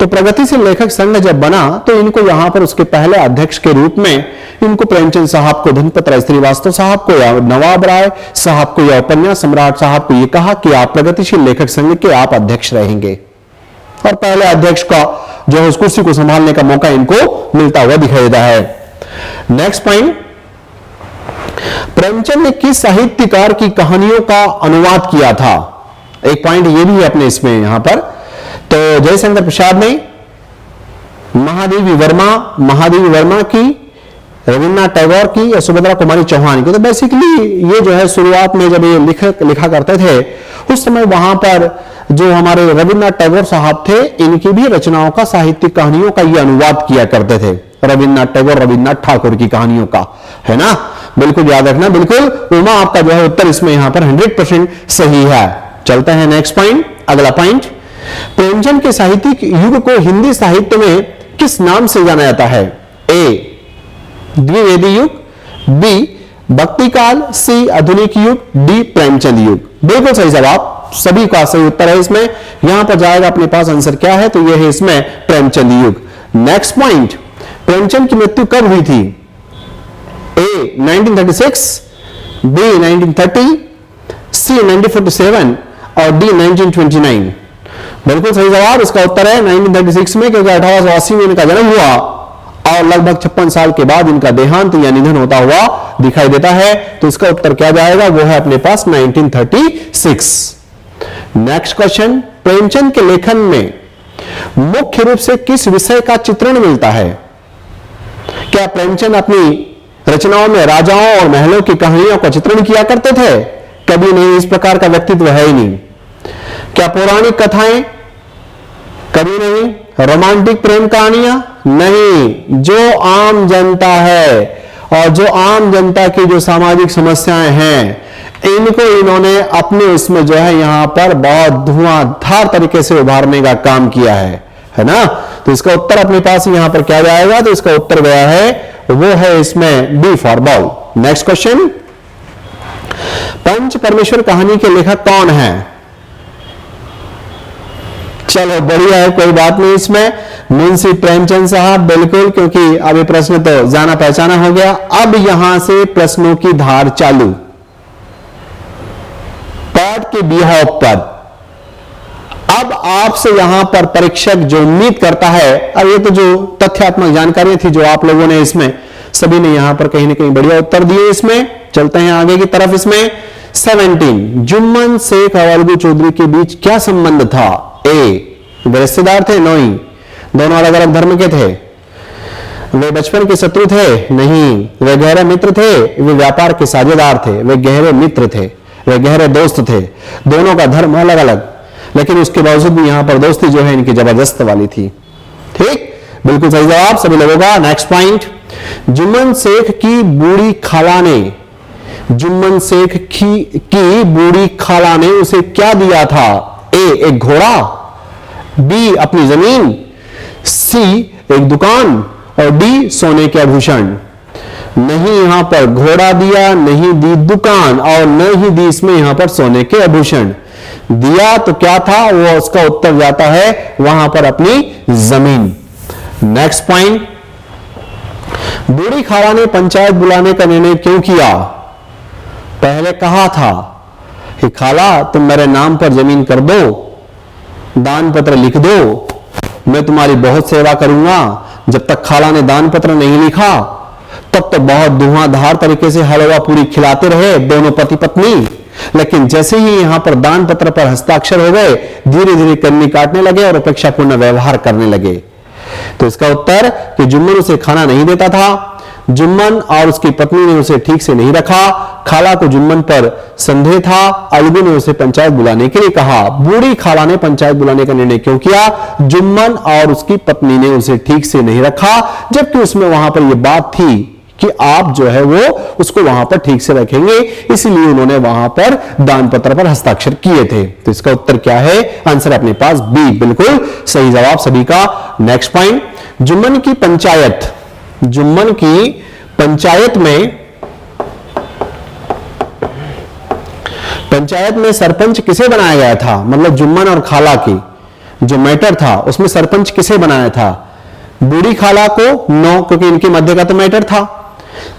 Speaker 1: तो प्रगतिशील लेखक संघ जब बना तो इनको यहां पर उसके पहले अध्यक्ष के रूप में इनको प्रेमचंद साहब को, धनपत राय श्रीवास्तव साहब को या नवाब राय साहब को या उपन्यास सम्राट साहब को ये कहा कि आप प्रगतिशील लेखक संघ के आप अध्यक्ष रहेंगे, और पहले अध्यक्ष का जो है उस कुर्सी को संभालने का मौका इनको मिलता हुआ दिखाई देता है। नेक्स्ट पॉइंट, प्रेमचंद ने किस साहित्यकार की कहानियों का अनुवाद किया था? एक पॉइंट ये भी है अपने इसमें यहां पर, तो जयशंकर प्रसाद ने महादेवी वर्मा की, रविन्द्रनाथ टैगोर की या सुभद्रा कुमारी चौहान की। तो बेसिकली ये जो है शुरुआत में जब ये लिखा करते थे उस समय वहां पर जो हमारे रविन्द्रनाथ टैगोर साहब थे इनकी भी रचनाओं का, साहित्यिक कहानियों का ये अनुवाद किया करते थे। रविन्द्रनाथ टैगोर, रविन्द्रनाथ ठाकुर की कहानियों का, है ना। बिल्कुल याद रखना, बिल्कुल उमा आपका जो है उत्तर इसमें यहां पर 100% सही है। चलते हैं नेक्स्ट पॉइंट, अगला पॉइंट, प्रेमचंद के साहित्यिक युग को हिंदी साहित्य में किस नाम से जाना जाता है? ए द्विवेदी युग, बी भक्ति काल, सी आधुनिक युग, डी प्रेमचंद युग। बिल्कुल सही जवाब, सभी का सही उत्तर है इसमें। यहां पर जाएगा अपने पास आंसर क्या है, तो यह है इसमें प्रेमचंद युग। नेक्स्ट पॉइंट, प्रेमचंद की मृत्यु कब हुई थी? ए 1936, बी 1930, सी 1947 और डी 1929। बिल्कुल सही जवाब, इसका उत्तर है 1936 में, क्योंकि 1880 में इनका जन्म हुआ और लगभग 56 साल के बाद इनका देहांत या निधन होता हुआ दिखाई देता है। तो इसका उत्तर क्या जाएगा, वो है अपने पास 1936। नेक्स्ट क्वेश्चन, प्रेमचंद के लेखन में मुख्य रूप से किस विषय का चित्रण मिलता है? क्या प्रेमचंद अपनी रचनाओं में राजाओं और महलों की कहानियों का चित्रण किया करते थे? कभी नहीं, इस प्रकार का व्यक्तित्व है ही नहीं। क्या पौराणिक कथाएं? कभी नहीं। रोमांटिक प्रेम कहानियां? नहीं। जो आम जनता है और जो आम जनता की जो सामाजिक समस्याएं हैं इनको इन्होंने अपने इसमें जो है यहां पर बहुत धुआंधार तरीके से उभारने का काम किया है ना। तो इसका उत्तर अपने पास यहां पर क्या जाएगा, तो इसका उत्तर गया है वो है इसमें B for ball. Next question, Panch Parmeshwar कहानी के लेखक कौन है? चलो बढ़िया है, कोई बात नहीं, इसमें मुंशी प्रेमचंद साहब, बिल्कुल, क्योंकि अब ये प्रश्न तो जाना पहचाना हो गया। अब यहां से प्रश्नों की धार चालू। पाठ के बिहाव पर अब आपसे यहां पर परीक्षक जो उम्मीद करता है, अब ये तो जो तथ्यात्मक जानकारी थी जो आप लोगों ने इसमें सभी ने यहां पर कहीं ना कहीं बढ़िया उत्तर दिए। इसमें चलते हैं आगे की तरफ। इसमें 17 जुम्मन शेख और अलगू चौधरी के बीच क्या संबंध था? ए, वे रिश्तेदार थे? नहीं। दोनों अलग अलग धर्म के थे? वे बचपन के शत्रु थे? नहीं। वे गहरे मित्र थे? वे व्यापार के साझेदार थे? वे गहरे मित्र थे, वे गहरे दोस्त थे। दोनों का धर्म अलग अलग, लेकिन उसके बावजूद भी यहां पर दोस्ती जो है इनकी जबरदस्त वाली थी। ठीक, बिल्कुल सही जवाब सभी लोगों का। नेक्स्ट पॉइंट, जुम्मन शेख की बूढ़ी खाला ने, जुम्मन शेख की बूढ़ी खाला ने उसे क्या दिया था? ए, एक घोड़ा, बी, अपनी जमीन, सी, एक दुकान, और डी, सोने के आभूषण। नहीं यहां पर घोड़ा दिया, नहीं दी दुकान, और न ही दी इसमें यहां पर सोने के आभूषण। दिया तो क्या था? वो उसका उत्तर जाता है वहां पर अपनी जमीन। नेक्स्ट पॉइंट, बूढ़ी खाला ने पंचायत बुलाने का निर्णय क्यों किया? पहले कहा था कि खाला तुम मेरे नाम पर जमीन कर दो, दान पत्र लिख दो, मैं तुम्हारी बहुत सेवा करूंगा। जब तक खाला ने दान पत्र नहीं लिखा तब तो बहुत धुआंधार तरीके से हलवा पूरी खिलाते रहे दोनों पति पत्नी। लेकिन जैसे ही यहां पर दान पत्र पर हस्ताक्षर हो गए, धीरे धीरे कन्नी काटने लगे और अपेक्षापूर्ण व्यवहार करने लगे। तो इसका उत्तर कि जुम्मन उसे खाना नहीं देता था, जुम्मन और उसकी पत्नी ने उसे ठीक से नहीं रखा, खाला को जुम्मन पर संदेह था, अलगू ने उसे पंचायत बुलाने के लिए कहा। बूढ़ी खाला ने पंचायत बुलाने का निर्णय क्यों किया? जुम्मन और उसकी पत्नी ने उसे ठीक से नहीं रखा, जबकि उसमें वहां पर यह बात थी कि आप जो है वो उसको वहां पर ठीक से रखेंगे, इसलिए उन्होंने वहां पर दान पत्र पर हस्ताक्षर किए थे। तो इसका उत्तर क्या है? आंसर अपने पास बी, बिल्कुल सही जवाब सभी का। नेक्स्ट पॉइंट, जुम्मन की पंचायत, जुम्मन की पंचायत में सरपंच किसे बनाया गया था? मतलब जुम्मन और खाला की जो मैटर था उसमें सरपंच किसे बनाया था? बूढ़ी खाला को? नो, क्योंकि इनके मध्य का तो मैटर था।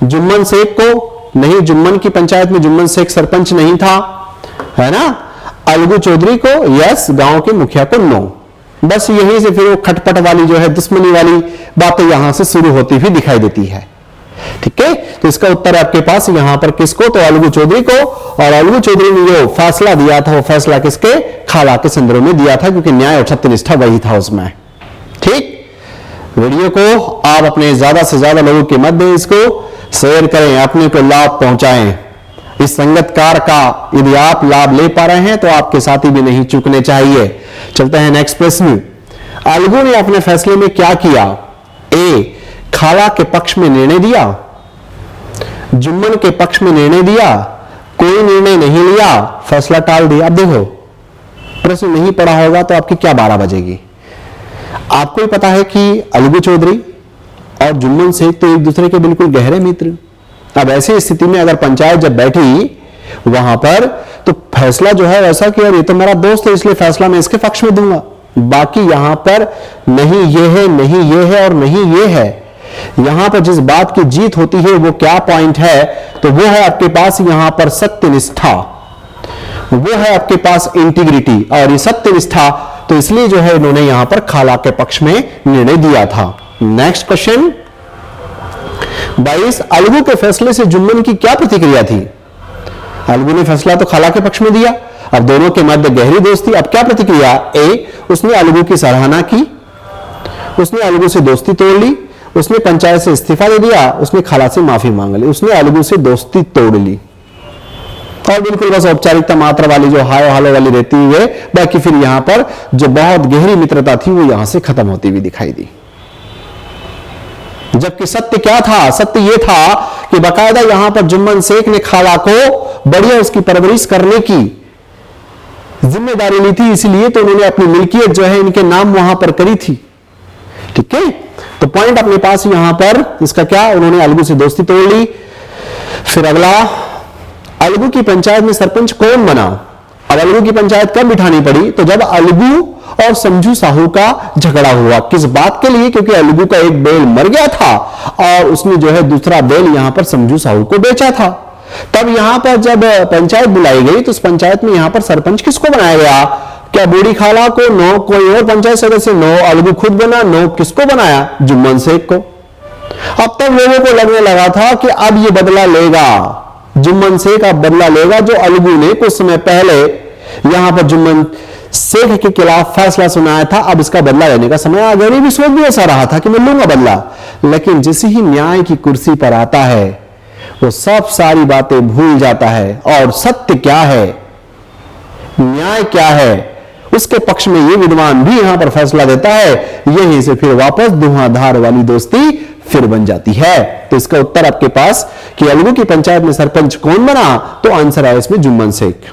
Speaker 1: जुम्मन शेख को? नहीं, जुम्मन की पंचायत में जुम्मन शेख सरपंच नहीं था, है ना। अलगू चौधरी को? यस, गांव के मुखिया को? नो। बस यहीं से फिर वो खटपट वाली जो है दुश्मनी वाली बातें यहां से शुरू होती हुई दिखाई देती है। ठीक है, तो इसका उत्तर आपके पास यहां पर किसको? तो अलगू चौधरी को। और अलगू चौधरी ने जो फैसला दिया था वो फैसला किसके? खाला के संदर्भ में दिया था, क्योंकि न्याय और सत्यनिष्ठा वही था उसमें। ठीक, वीडियो को आप अपने ज्यादा से ज्यादा लोगों के मध्य इसको शेयर करें, अपने को लाभ पहुंचाएं। इस संगतकार का यदि आप लाभ ले पा रहे हैं तो आपके साथी भी नहीं चूकने चाहिए। चलते हैं नेक्स्ट प्रश्न। अलगू ने अपने फैसले में क्या किया? ए, खाला के पक्ष में निर्णय दिया, जुम्मन के पक्ष में निर्णय दिया, कोई निर्णय नहीं लिया, फैसला टाल दिया। अब देखो, प्रश्न नहीं पढ़ा होगा तो आपकी क्या 12 बजेगी। आपको ही पता है कि अलगू चौधरी और जुम्मन शेख तो एक दूसरे के बिल्कुल गहरे मित्र। अब ऐसी स्थिति में अगर पंचायत जब बैठी वहां पर, तो फैसला जो है ऐसा कि यार ये तो मेरा दोस्त है, इसलिए फैसला मैं इसके पक्ष में दूंगा। बाकी यहां पर नहीं ये है, नहीं ये है और नहीं ये है। यहां पर जिस बात की जीत होती है वो क्या पॉइंट है? तो वो है आपके पास यहां पर सत्यनिष्ठा, वो है आपके पास इंटीग्रिटी। और ये सत्यनिष्ठा तो इसलिए जो है इन्होंने यहां पर खाला के पक्ष में निर्णय दिया था। नेक्स्ट क्वेश्चन 22, अलगू के फैसले से जुम्मन की क्या प्रतिक्रिया थी? अलगू ने फैसला तो खाला के पक्ष में दिया, अब दोनों के मध्य गहरी दोस्ती। अब क्या प्रतिक्रिया? ए, उसने अलगू की सराहना की, उसने अलगू से दोस्ती तोड़ ली, उसने पंचायत से इस्तीफा दे दिया, उसने खाला से माफी मांग ली, उसने अलगू से दोस्ती तोड़ ली। और बिल्कुल बस औपचारिकता मात्रा वाली जो हाय हालो वाली रहती है, बाकी फिर यहां पर जो बहुत गहरी मित्रता थी वो यहां से खत्म होती हुई दिखाई दी। जबकि सत्य क्या था? सत्य यह था कि बाकायदा यहां पर जुम्मन शेख ने खाला को बढ़िया उसकी परवरिश करने की जिम्मेदारी ली थी, इसलिए तो उन्होंने अपनी मिल्कियत जो है इनके नाम वहां पर करी थी। ठीक है, तो पॉइंट अपने पास यहां पर इसका क्या? उन्होंने अलगू से दोस्ती तोड़ ली। फिर अगला, अलगू की पंचायत में सरपंच कौन बना? अब अलगू की पंचायत कब बिठानी पड़ी? तो जब अलगू और समझू साहू का झगड़ा हुआ। किस बात के लिए? क्योंकि अलगू का एक बैल मर गया था और उसने जो है दूसरा बैल यहां पर समझू साहू को बेचा था। तब यहां पर जब पंचायत बुलाई गई तो उस पंचायत में यहां पर सरपंच किसको बनाया गया? क्या बूढ़ी खाला को 9 कोई और पंचायत सदस्य 9 अलगू खुद बना, 9 किसको बनाया? जुम्मन शेख को। अब तक लोगों को लगने लगा था कि अब ये बदला लेगा, जुम्मन शेख अब बदला लेगा, जो अलगू ने कुछ समय पहले यहां पर जुम्मन शेख के खिलाफ फैसला सुनाया था, अब इसका बदला लेने का समय आ गया। भी सोच भी ऐसा रहा था कि मैं लूंगा बदला, लेकिन जिस ही न्याय की कुर्सी पर आता है वो सब सारी बातें भूल जाता है, और सत्य क्या है, न्याय क्या है, उसके पक्ष में ये विद्वान भी यहां पर फैसला देता है। यहीं से फिर वापस धुआंधार वाली दोस्ती फिर बन जाती है। तो इसका उत्तर आपके पास कि अलगू की पंचायत में सरपंच कौन बना, तो आंसर है इसमें जुम्मन शेख।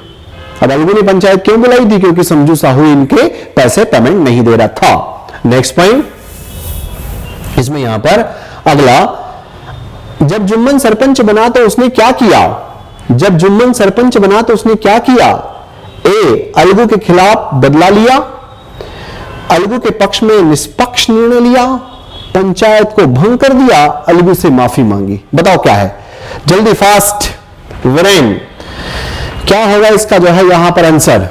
Speaker 1: अब अलगू ने पंचायत क्यों बुलाई थी? क्योंकि समझू साहू इनके पैसे पेमेंट नहीं दे रहा था। नेक्स्ट पॉइंट इसमें यहां पर अगला, जब जुम्मन सरपंच बना तो उसने क्या किया? जब जुम्मन सरपंच बना तो उसने क्या किया? ए, अलगू के खिलाफ बदला लिया, अलगू के पक्ष में निष्पक्ष निर्णय लिया, पंचायत को भंग कर दिया, अलगू से माफी मांगी। बताओ क्या है? जल्दी फास्ट वीरेन, क्या होगा इसका जो है यहां पर आंसर?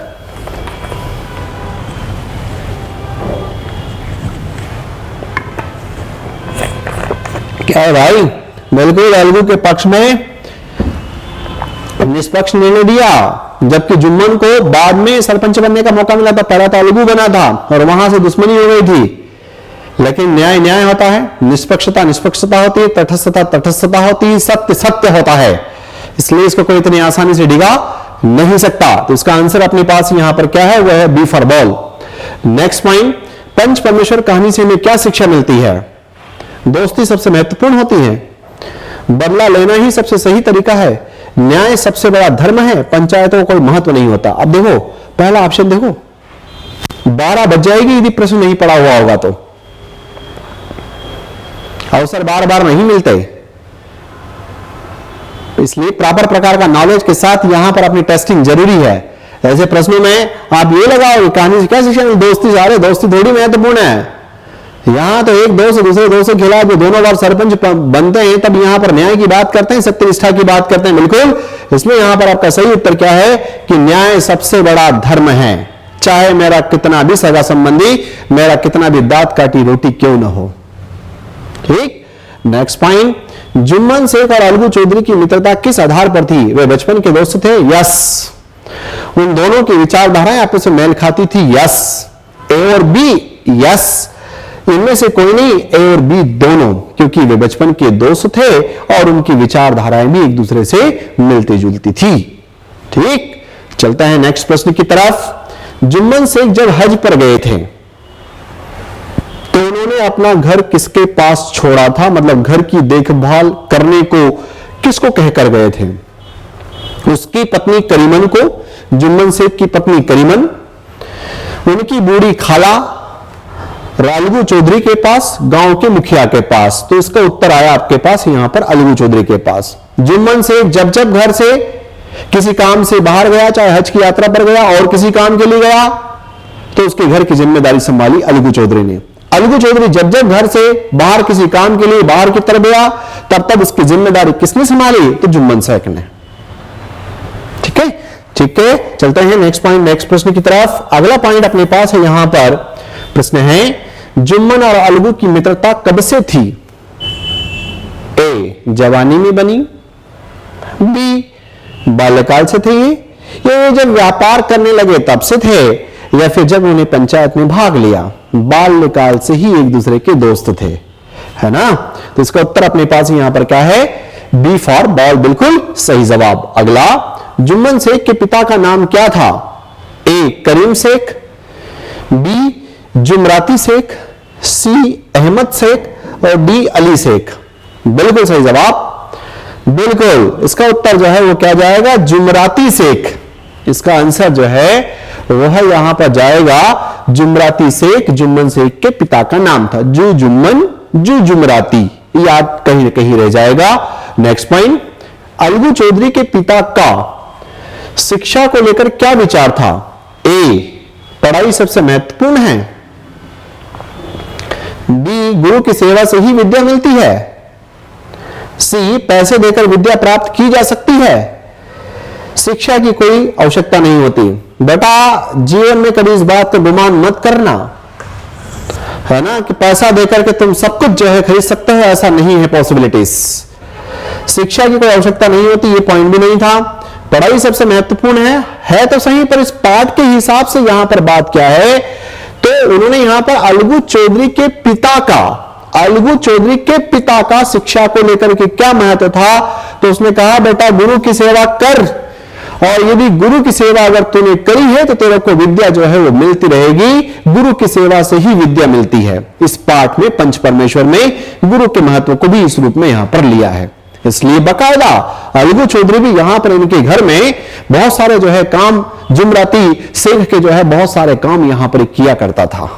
Speaker 1: क्या है भाई? बिल्कुल अलगू के पक्ष में निष्पक्ष निर्णय दिया, जबकि जुम्मन को बाद में सरपंच बनने का मौका मिला था। पहला तो अलगू बना था और वहां से दुश्मनी हो गई थी। लेकिन न्याय न्याय होता है, निष्पक्षता निष्पक्षता होती है, तटस्थता तटस्थता होती है, सत्य सत्य होता है। इसलिए इसको कोई इतनी आसानी से डिगा नहीं सकता। तो इसका आंसर अपने पास यहां पर क्या है? वह है B for ball. Next point, Panch Parmeshwar कहानी से हमें क्या शिक्षा मिलती है? दोस्ती सबसे महत्वपूर्ण होती है, बदला लेना ही सबसे सही तरीका है, न्याय सबसे बड़ा धर्म है, पंचायतों को कोई महत्व नहीं होता। अब देखो पहला ऑप्शन देखो, 12 बज जाएगी यदि प्रश्न नहीं पड़ा हुआ होगा तो। अवसर बार बार नहीं मिलते, इसलिए प्रॉपर प्रकार का नॉलेज के साथ यहां पर अपनी टेस्टिंग जरूरी है। ऐसे प्रश्नों में आप ये लगाओ कहानी से क्या शिक्षा? दोस्ती सारे दोस्ती थोड़ी महत्वपूर्ण है। यहां तो एक दोस्त दूसरे दोस्त के खिलाफ जो दोनों बार सरपंच बनते हैं तब यहां पर न्याय की बात करते हैं, सत्यनिष्ठा की बात करते हैं। बिल्कुल, इसमें यहां पर आपका सही उत्तर क्या है कि न्याय सबसे बड़ा धर्म है, चाहे मेरा कितना भी सगा संबंधी, मेरा कितना भी दांत काटी रोटी क्यों ना हो। ठीक, नेक्स्ट पॉइंट, जुम्मन शेख और अलगू चौधरी की मित्रता किस आधार पर थी? वे बचपन के दोस्त थे। यस, उन दोनों की विचारधाराएं आपस में मेल खाती थी। यस, ए और बी। यस, इनमें से कोई नहीं, ए और बी दोनों, क्योंकि वे बचपन के दोस्त थे और उनकी विचारधाराएं भी एक दूसरे से मिलती जुलती थी। ठीक, चलता है नेक्स्ट प्रश्न की तरफ। जुम्मन शेख जब हज पर गए थे तो उन्होंने अपना घर किसके पास छोड़ा था? मतलब घर की देखभाल करने को किसको कहकर गए थे? उसकी पत्नी करीमन को, जुम्मन शेख की पत्नी करीमन, उनकी बूढ़ी खाला, अलगू चौधरी के पास, गांव के मुखिया के पास। तो इसका उत्तर आया आपके पास यहां पर अलगू चौधरी के पास। जुम्मन शेख जब जब घर से किसी काम से बाहर गया, चाहे हज की यात्रा पर गया और किसी काम के लिए गया, तो उसके घर की जिम्मेदारी संभाली अलगू चौधरी ने। अलगू चौधरी जब जब घर से बाहर किसी काम के लिए बाहर की तरफ गया, तब तब उसकी जिम्मेदारी किसने संभाली? तो जुम्मन शेख ने। ठीक है, ठीक है, चलते हैं नेक्स्ट पॉइंट, नेक्स्ट प्रश्न की तरफ। अगला पॉइंट अपने पास है यहां पर, प्रश्न है जुम्मन और अलगू की मित्रता कब से थी? ए, जवानी में बनी, बी, बाल्यकाल से थे, ये जब व्यापार करने लगे तब से थे, या फिर जब उन्हें पंचायत में भाग लिया? बाल्यकाल से ही एक दूसरे के दोस्त थे, है ना? तो इसका उत्तर अपने पास यहां पर क्या है? बी फॉर बॉल, बिल्कुल सही जवाब। अगला, जुम्मन शेख के पिता का नाम क्या था? ए, करीम शेख, बी, जुमराती शेख, सी, अहमद शेख और डी, अली शेख। बिल्कुल सही जवाब, बिल्कुल। इसका उत्तर जो है वो क्या जाएगा? जुमराती शेख। इसका आंसर जो है वह यहां पर जाएगा जुमराती शेख। जुम्मन शेख के पिता का नाम था, जू जुम्मन जू जुमराती, याद कहीं कहीं रह जाएगा। नेक्स्ट पॉइंट, अलगू चौधरी के पिता का शिक्षा को लेकर क्या विचार था? ए, पढ़ाई सबसे महत्वपूर्ण है, बी, गुरु की सेवा से ही विद्या मिलती है, सी, पैसे देकर विद्या प्राप्त की जा सकती है, शिक्षा की कोई आवश्यकता नहीं होती। बेटा जीवन में कभी इस बात को गुमान मत करना, है ना, कि पैसा देकर के तुम सब कुछ जो है खरीद सकते हो, ऐसा नहीं है पॉसिबिलिटीज। शिक्षा की कोई आवश्यकता नहीं होती, ये पॉइंट भी नहीं था। पढ़ाई सबसे महत्वपूर्ण है तो सही, पर इस पाठ के हिसाब से यहां पर बात क्या है, तो उन्होंने यहां पर अलगू चौधरी के पिता का शिक्षा को लेकर के क्या महत्व था, तो उसने कहा बेटा गुरु की सेवा कर, और यदि गुरु की सेवा अगर तूने करी है तो तेरे को विद्या जो है वो मिलती रहेगी। गुरु की सेवा से ही विद्या मिलती है। इस पाठ में पंच परमेश्वर में गुरु के महत्व को भी इस रूप में यहां पर लिया है। इसलिए बकायदा अलगू चौधरी भी यहां पर इनके घर में बहुत सारे जो है काम, जुमराती शेख के जो है बहुत सारे काम यहां पर किया करता था।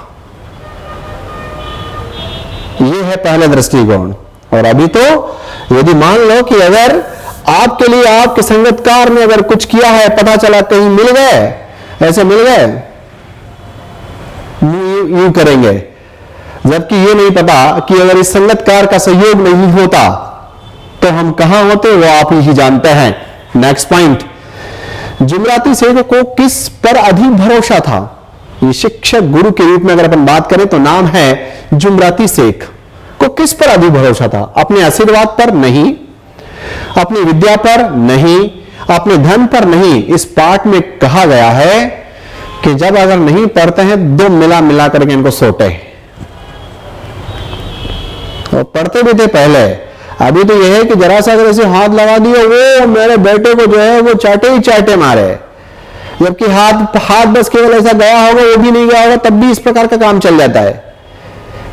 Speaker 1: यह है पहला दृष्टिकोण। और अभी तो यदि मान लो कि अगर आपके लिए आपके संगतकार ने अगर कुछ किया है, पता चला कहीं मिल गए, ऐसे मिल गए, यूं करेंगे, जबकि ये नहीं पता कि अगर इस संगतकार का सहयोग नहीं होता तो हम कहां होते, वो आप ही जानते हैं। नेक्स्ट पॉइंट, जुमराती शेख को किस पर अधिक भरोसा था? ये शिक्षक गुरु के रूप में अगर अपन बात करें तो नाम है जुमराती शेख को किस पर अधिक भरोसा था? अपने आशीर्वाद पर नहीं, अपनी विद्या पर नहीं, अपने धन पर नहीं। इस पाठ में कहा गया है कि जब अगर नहीं पढ़ते हैं दो मिला करके इनको सोटे, और पढ़ते भी थे पहले। अभी तो यह है कि जरा सा अगर ऐसे हाथ लगा दिए, वो मेरे बेटे को जो है वो चाटे ही चाटे मारे, जबकि हाथ बस केवल ऐसा गया होगा, वो भी नहीं गया होगा, तब भी इस प्रकार का काम चल जाता है।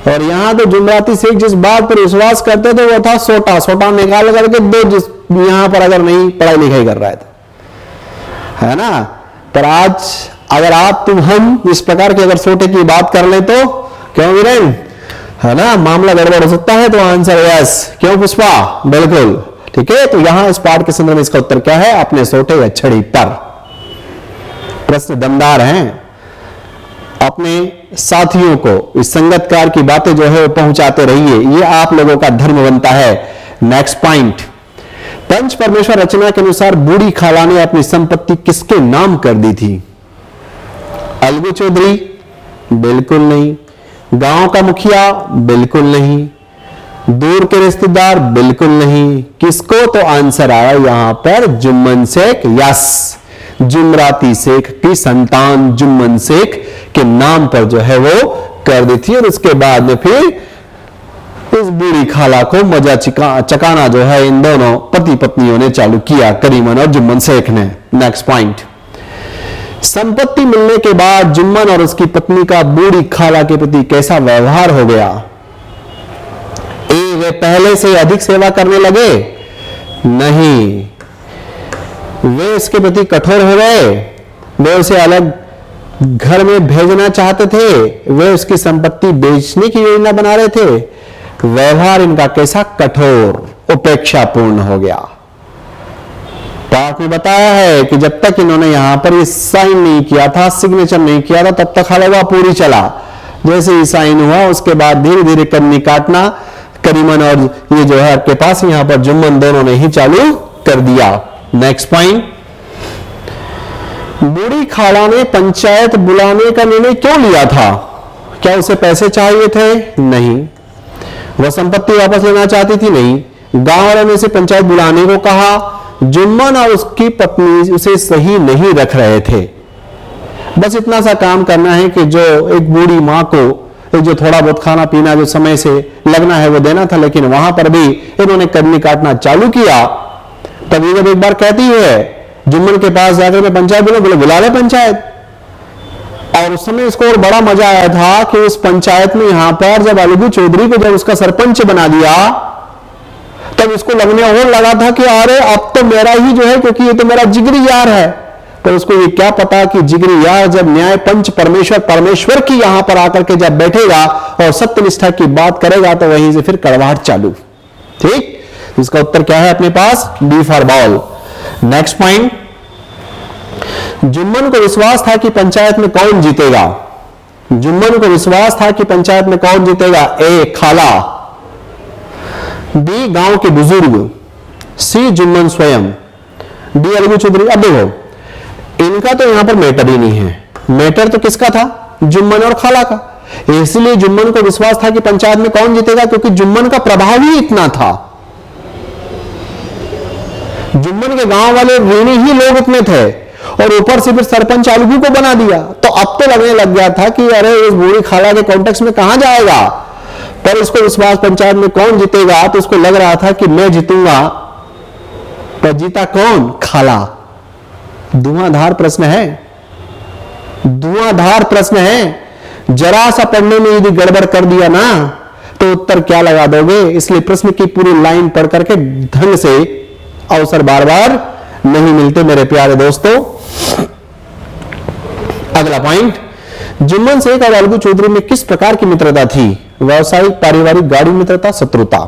Speaker 1: और यहां तो जुमराती शेख जिस बात पर विश्वास करते थे वो था सोटा निकाल करके दो, जिस यहां पर अगर नहीं पढ़ाई लिखाई कर रहा है ना। पर आज अगर आप तुम हम इस प्रकार के अगर सोटे की बात कर ले तो क्यों वीरेन, है ना, मामला गड़बड़ हो सकता है। तो आंसर यस। क्यों पुष्पा? बिल्कुल ठीक है। तो यहां इस पाठ के संदर्भ में इसका उत्तर क्या है? अपने सोटे या छड़ी पर। प्रश्न दमदार हैं। अपने साथियों को इस संगतकार की बातें जो है वो पहुंचाते रहिए, ये आप लोगों का धर्म बनता है। नेक्स्ट पॉइंट, पंच परमेश्वर रचना के अनुसार बूढ़ी खाला ने अपनी संपत्ति किसके नाम कर दी थी? अलगू चौधरी? बिल्कुल नहीं। गांव का मुखिया? बिल्कुल नहीं। दूर के रिश्तेदार? बिल्कुल नहीं। किसको? तो आंसर आया यहां पर जुम्मन शेख। यस, जुमराती शेख की संतान जुम्मन शेख के नाम पर जो है वो कर दी थी। और उसके बाद में फिर इस बूढ़ी खाला को मजा चकाना जो है इन दोनों पति पत्नियों ने चालू किया, करीमन और जुम्मन शेख ने। नेक्स्ट पॉइंट, संपत्ति मिलने के बाद जुम्मन और उसकी पत्नी का बूढ़ी खाला के प्रति कैसा व्यवहार हो गया? वे पहले से अधिक सेवा करने लगे? नहीं, वे इसके प्रति कठोर हो गए। वे उसे अलग घर में भेजना चाहते थे। वे उसकी संपत्ति बेचने की योजना बना रहे थे। व्यवहार इनका कैसा? कठोर, उपेक्षापूर्ण हो गया। पाठ में बताया है कि जब तक इन्होंने यहां पर ये साइन नहीं किया था, सिग्नेचर नहीं किया था, तब तक हलवा पूरी चला। जैसे ही साइन हुआ उसके बाद धीरे धीरे कन्नी काटना करीमन और ये जो है आपके पास यहां पर जुम्मन दोनों ने ही चालू कर दिया। नेक्स्ट पॉइंट, बूढ़ी खाला ने पंचायत बुलाने का निर्णय क्यों लिया था? क्या उसे पैसे चाहिए थे? नहीं। वह संपत्ति वापस लेना चाहती थी? नहीं। गांव वालों ने उसे पंचायत बुलाने को कहा। जुम्मन और उसकी पत्नी उसे सही नहीं रख रहे थे। बस इतना सा काम करना है कि जो एक बूढ़ी मां को जो थोड़ा बहुत खाना पीना जो समय से लगना है वो देना था, लेकिन वहां पर भी इन्होंने कन्नी काटना चालू किया। तभी जब एक बार कहती है जुम्मन के पास जाकर मैं पंचायत बोले बुला ले पंचायत। और उस समय इसको और बड़ा मजा आया था कि उस पंचायत में यहां पर जब अलगू चौधरी को जब उसका सरपंच बना दिया तब इसको लगने और लगा था कि अरे अब तो मेरा ही जो है, क्योंकि ये तो मेरा जिगरी यार है। पर उसको ये क्या पता कि जिगरी यार जब न्याय पंच परमेश्वर की यहां पर आकर के जब बैठेगा और सत्यनिष्ठा की बात करेगा तो वहीं से फिर कड़वाहट चालू। ठीक, इसका उत्तर क्या है अपने पास? D for ball. Next point, Jumman को विश्वास था कि पंचायत में कौन जीतेगा? जुम्मन को विश्वास था कि पंचायत में कौन जीतेगा? ए खाला, बी गांव के बुजुर्ग, सी जुम्मन स्वयं। डी अलगू चौधरी। अब देखो इनका तो यहां पर मैटर ही नहीं है, मैटर तो किसका था, जुम्मन और खाला का। इसलिए जुम्मन को विश्वास था कि पंचायत में कौन जीतेगा, क्योंकि जुम्मन का प्रभाव ही इतना था, जुम्मन के गांव वाले ऋणी ही लोग इतने थे, और ऊपर से फिर सरपंच अलगू को बना दिया। तो अब तो लगने लग गया था कि अरे इस बूढ़ी खाला के कॉन्टेक्स्ट में कहां जाएगा, पर इसको विश्वास पंचायत में कौन जीतेगा, तो उसको लग रहा था कि मैं जीतूंगा। पर जीता कौन, खाला। धुआंधार प्रश्न है, धुआंधार प्रश्न है। जरा सा पढ़ने में यदि गड़बड़ कर दिया ना तो उत्तर क्या लगा दोगे। इसलिए प्रश्न की पूरी लाइन पढ़ करके ढंग से अवसर बार बार नहीं मिलते मेरे प्यारे दोस्तों। अगला पॉइंट, जुम्मन शेख और अलगू चौधरी में किस प्रकार की मित्रता थी, व्यवसायिक, पारिवारिक, गाढ़ी मित्रता, शत्रुता।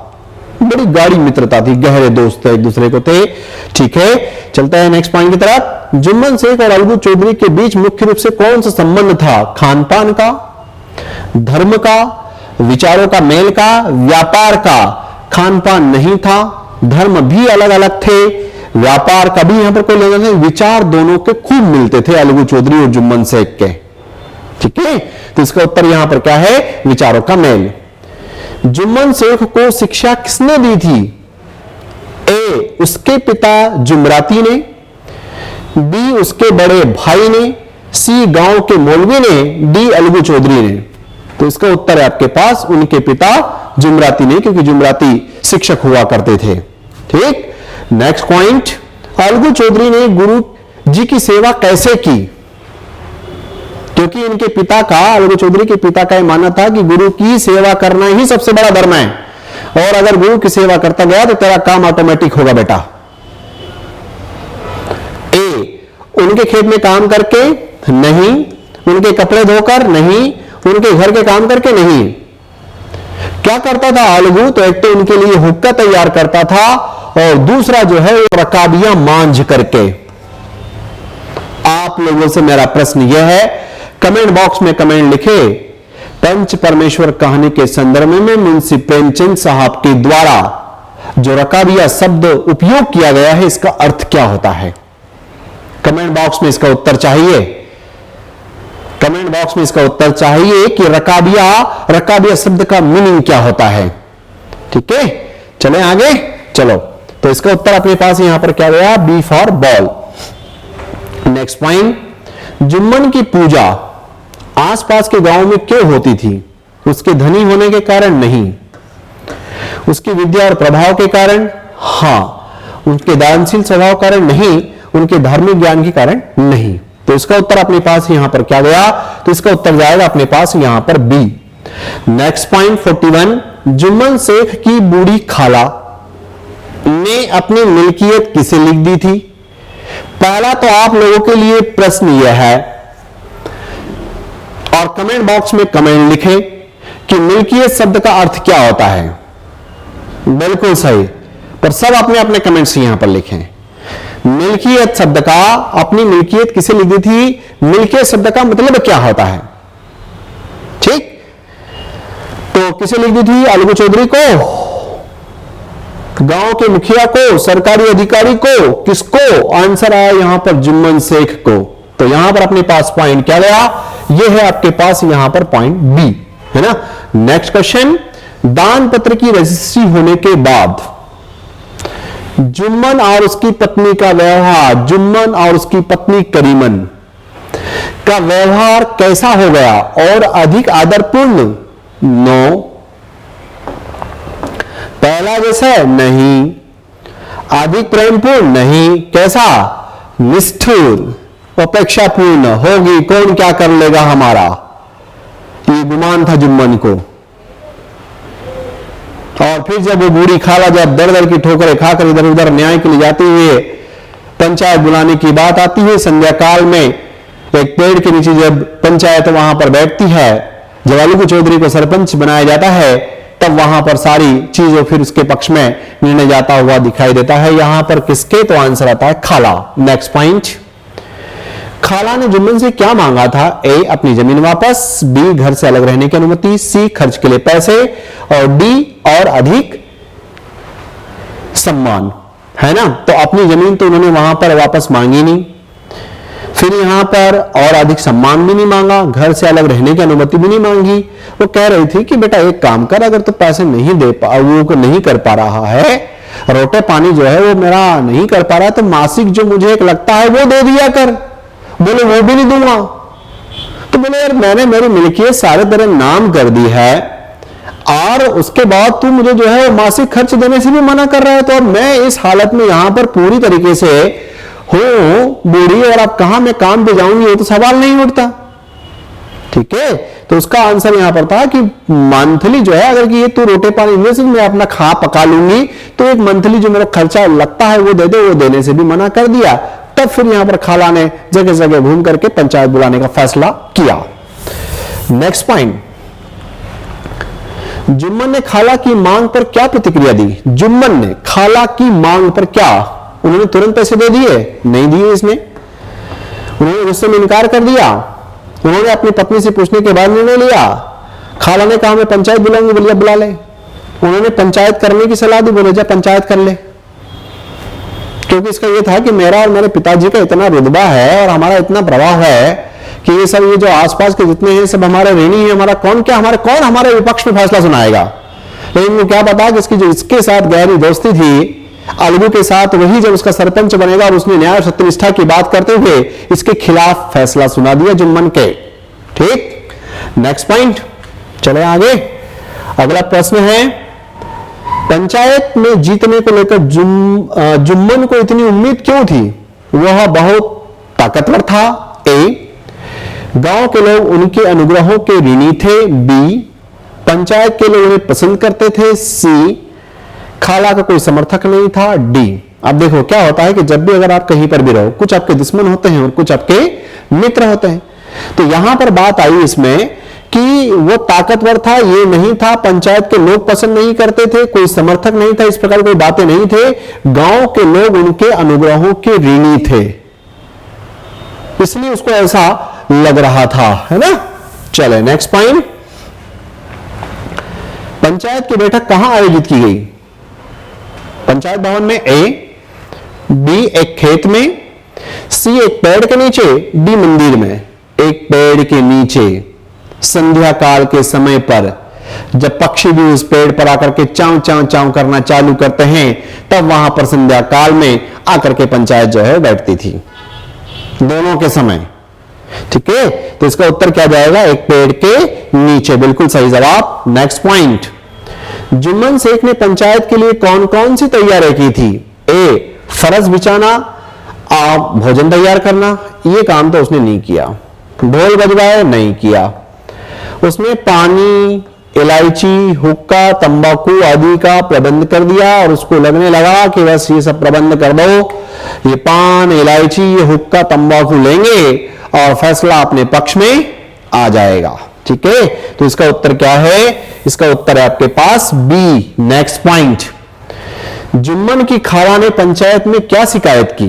Speaker 1: बड़ी गाढ़ी मित्रता थी, गहरे दोस्त एक दूसरे को थे। ठीक है, चलता है नेक्स्ट पॉइंट की तरफ। जुम्मन शेख और अलगू चौधरी के बीच मुख्य रूप से कौन सा संबंध था, खान पान का, धर्म का, विचारों का मेल का, व्यापार का। खान पान नहीं था, धर्म भी अलग अलग थे, व्यापार का भी यहां पर कोई लेना नहीं, विचार दोनों के खूब मिलते थे अलगू चौधरी और जुम्मन शेख के। ठीक है, तो इसका उत्तर यहां पर क्या है, विचारों का मेल। जुम्मन शेख को शिक्षा किसने दी थी, ए उसके पिता जुमराती ने, बी उसके बड़े भाई ने, सी गांव के मौलवी ने, डी अलगू चौधरी ने। तो इसका उत्तर है आपके पास उनके पिता जुमराती ने, क्योंकि जुमराती शिक्षक हुआ करते थे। ठीक, नेक्स्ट पॉइंट, अलगू चौधरी ने गुरु जी की सेवा कैसे की, क्योंकि इनके पिता का, अलगू चौधरी के पिता का यह मानना था कि गुरु की सेवा करना ही सबसे बड़ा धर्म है, और अगर गुरु की सेवा करता गया तो तेरा काम ऑटोमेटिक होगा बेटा। ए उनके खेत में काम करके नहीं, उनके कपड़े धोकर नहीं, उनके घर के काम करके नहीं। क्या करता था अलगू, तो एक तो उनके लिए हुक्का तैयार करता था, और दूसरा जो है रकाबियां मांझ करके। आप लोगों से मेरा प्रश्न यह है, कमेंट बॉक्स में कमेंट लिखे, पंच परमेश्वर कहानी के संदर्भ में मुंशी प्रेमचंद साहब के द्वारा जो रकाबिया शब्द उपयोग किया गया है इसका अर्थ क्या होता है। कमेंट बॉक्स में इसका उत्तर चाहिए, कमेंट बॉक्स में इसका उत्तर चाहिए कि रकाबिया शब्द का मीनिंग क्या होता है। ठीक है, चले आगे, चलो। तो इसका उत्तर अपने पास यहां पर क्या गया, B for ball. Next point, Jumman की पूजा आसपास के गांव में क्यों होती थी, उसके धनी होने के कारण नहीं, उसकी विद्या और प्रभाव के कारण, हां, उनके दानशील स्वभाव कारण नहीं, उनके धार्मिक ज्ञान के कारण नहीं। तो इसका उत्तर अपने पास यहां पर क्या गया, तो इसका उत्तर जाएगा अपने पास यहां पर B. Next point 41, Jumman Sheikh की बूढ़ी खाला ने अपनी मिल्कियत किसे लिख दी थी। पहला तो आप लोगों के लिए प्रश्न यह है, और कमेंट बॉक्स में कमेंट लिखें कि मिल्कियत शब्द का अर्थ क्या होता है। बिल्कुल सही, पर सब अपने अपने कमेंट्स यहां पर लिखें। मिल्कियत शब्द का, अपनी मिल्कियत किसे लिख दी थी, मिल्कियत शब्द का मतलब क्या होता है। ठीक, तो किसे लिख दी थी, अलगू चौधरी को, गांव के मुखिया को, सरकारी अधिकारी को, किसको, आंसर आया यहां पर जुम्मन शेख को। तो यहां पर अपने पास पॉइंट क्या गया, यह है आपके पास यहां पर पॉइंट बी, है ना। नेक्स्ट क्वेश्चन, दान पत्र की रजिस्ट्री होने के बाद जुम्मन और उसकी पत्नी का व्यवहार, जुम्मन और उसकी पत्नी करीमन का व्यवहार कैसा हो गया, और अधिक आदरपूर्ण, नो, पहला जैसा नहीं, अधिक प्रेमपूर्ण नहीं, कैसा, निष्ठुर, अपेक्षापूर्ण होगी, कौन क्या कर लेगा हमारा, ये गुमान था जुम्मन को। और फिर जब वो बूढ़ी खाला जब दर दर की ठोकरें खाकर इधर उधर न्याय के लिए जाती हुए पंचायत बुलाने की बात आती है, संध्या काल में एक पेड़ के नीचे जब पंचायत वहां पर बैठती है, जब अलगू चौधरी को सरपंच बनाया जाता है, तब वहां पर सारी चीजों फिर उसके पक्ष में निर्णय जाता हुआ दिखाई देता है। यहां पर किसके, तो आंसर आता है खाला। नेक्स्ट पॉइंट, खाला ने जुम्मन से क्या मांगा था, ए अपनी जमीन वापस, बी घर से अलग रहने की अनुमति, सी खर्च के लिए पैसे, और डी और अधिक सम्मान, है ना। तो अपनी जमीन तो उन्होंने वहां पर वापस मांगी नहीं, फिर यहां पर और अधिक सम्मान भी नहीं मांगा, घर से अलग रहने की अनुमति भी नहीं मांगी। वो कह रही थी कि बेटा एक काम कर, अगर तो पैसे नहीं दे पा, वो को नहीं कर पा रहा है, रोटे पानी जो है वो मेरा नहीं कर पा रहा है, तो मासिक जो मुझे एक लगता है वो दे दिया कर। बोले वो भी नहीं दूंगा। तो बोले यार मैंने मेरी मिल्कियत सारे तेरे नाम कर दी है और उसके बाद तू मुझे जो है मासिक खर्च देने से भी मना कर रहा है, तो अब मैं इस हालत में यहां पर पूरी तरीके से हूं बूढ़ी और अब कहां मैं काम पे जाऊंगी, ये तो सवाल नहीं उठता। ठीक है, तो उसका आंसर यहां पर था कि मंथली जो है, अगर कि ये तू रोटे पानी में से मैं अपना खा पका लूंगी, तो एक मंथली जो मेरा खर्चा लगता है वो दे दे। वो देने से भी मना कर दिया। तब फिर यहां पर खाला ने जगह जगह घूम करके पंचायत बुलाने का फैसला किया। नेक्स्ट पॉइंट, जुम्मन ने खाला की मांग पर क्या प्रतिक्रिया दी? जुम्मन ने खाला की मांग पर क्या, उन्होंने तुरंत पैसे दे दिए? नहीं दिए। इसने उन्होंने गुस्से में इनकार कर दिया। उन्होंने अपनी पत्नी से पूछने के बाद निर्णय लिया। खाला ने कहा मैं पंचायत बुलाऊंगी, बोलिए बुला ले। उन्होंने पंचायत करने की सलाह दी, बोले जा पंचायत कर ले, क्योंकि इसका यह था कि मेरा और मेरे पिताजी का इतना रुतबा है और हमारा इतना प्रभाव है कि ये सब, ये जो आसपास के जितने हैं सब हमारे ऋणी है, हमारा कौन हमारे विपक्ष में फैसला सुनाएगा। लेकिन वो क्या पता कि इसकी जो इसके साथ गहरी दोस्ती थी अलगू के साथ, वही जब उसका सरपंच बनेगा और उसने न्याय और सत्यनिष्ठा की बात करते हुए इसके खिलाफ फैसला सुना दिया जुम्मन के। ठीक, नेक्स्ट पॉइंट, चले आगे। अगला प्रश्न है, पंचायत में जीतने को लेकर जुम्मन को इतनी उम्मीद क्यों थी? वह बहुत ताकतवर था। ए, गांव के लोग उनके अनुग्रहों के ऋणी थे। बी, पंचायत के लोग उन्हें पसंद करते थे। सी, खाला का कोई समर्थक नहीं था। डी। अब देखो क्या होता है कि जब भी अगर आप कहीं पर भी रहो, कुछ आपके दुश्मन होते हैं और कुछ आपके मित्र होते हैं। तो यहां पर बात आई इसमें कि वो ताकतवर था, ये नहीं था, पंचायत के लोग पसंद नहीं करते थे, कोई समर्थक नहीं था, इस प्रकार कोई बातें नहीं थे। गांव के लोग उनके अनुग्रहों के ऋणी थे, इसलिए उसको ऐसा लग रहा था, है ना। चले नेक्स्ट पॉइंट, पंचायत की बैठक कहां आयोजित की गई? पंचायत भवन में। ए, बी एक खेत में, सी एक पेड़ के नीचे, डी मंदिर में। एक पेड़ के नीचे संध्या काल के समय पर जब पक्षी भी उस पेड़ पर आकर के चाव चाव चाव करना चालू करते हैं, तब वहां पर संध्या काल में आकर के पंचायत जो है बैठती थी, दोनों के समय। ठीक है, तो इसका उत्तर क्या जाएगा? एक पेड़ के नीचे, बिल्कुल सही जवाब। नेक्स्ट पॉइंट, जुम्मन शेख ने पंचायत के लिए कौन कौन सी तैयारी की थी? ए, फरज बिछाना, भोजन तैयार करना, ये काम तो उसने नहीं किया। ढोल बजवाए, नहीं किया। उसने पानी, इलायची, हुक्का, तंबाकू आदि का प्रबंध कर दिया और उसको लगने लगा कि बस ये सब प्रबंध कर दो, ये पान, इलायची, ये हुक्का, तंबाकू लेंगे और फैसला अपने पक्ष में आ जाएगा। ठीक है, तो इसका उत्तर क्या है? इसका उत्तर है आपके पास बी। नेक्स्ट पॉइंट, जुम्मन की खाला ने पंचायत में क्या शिकायत की?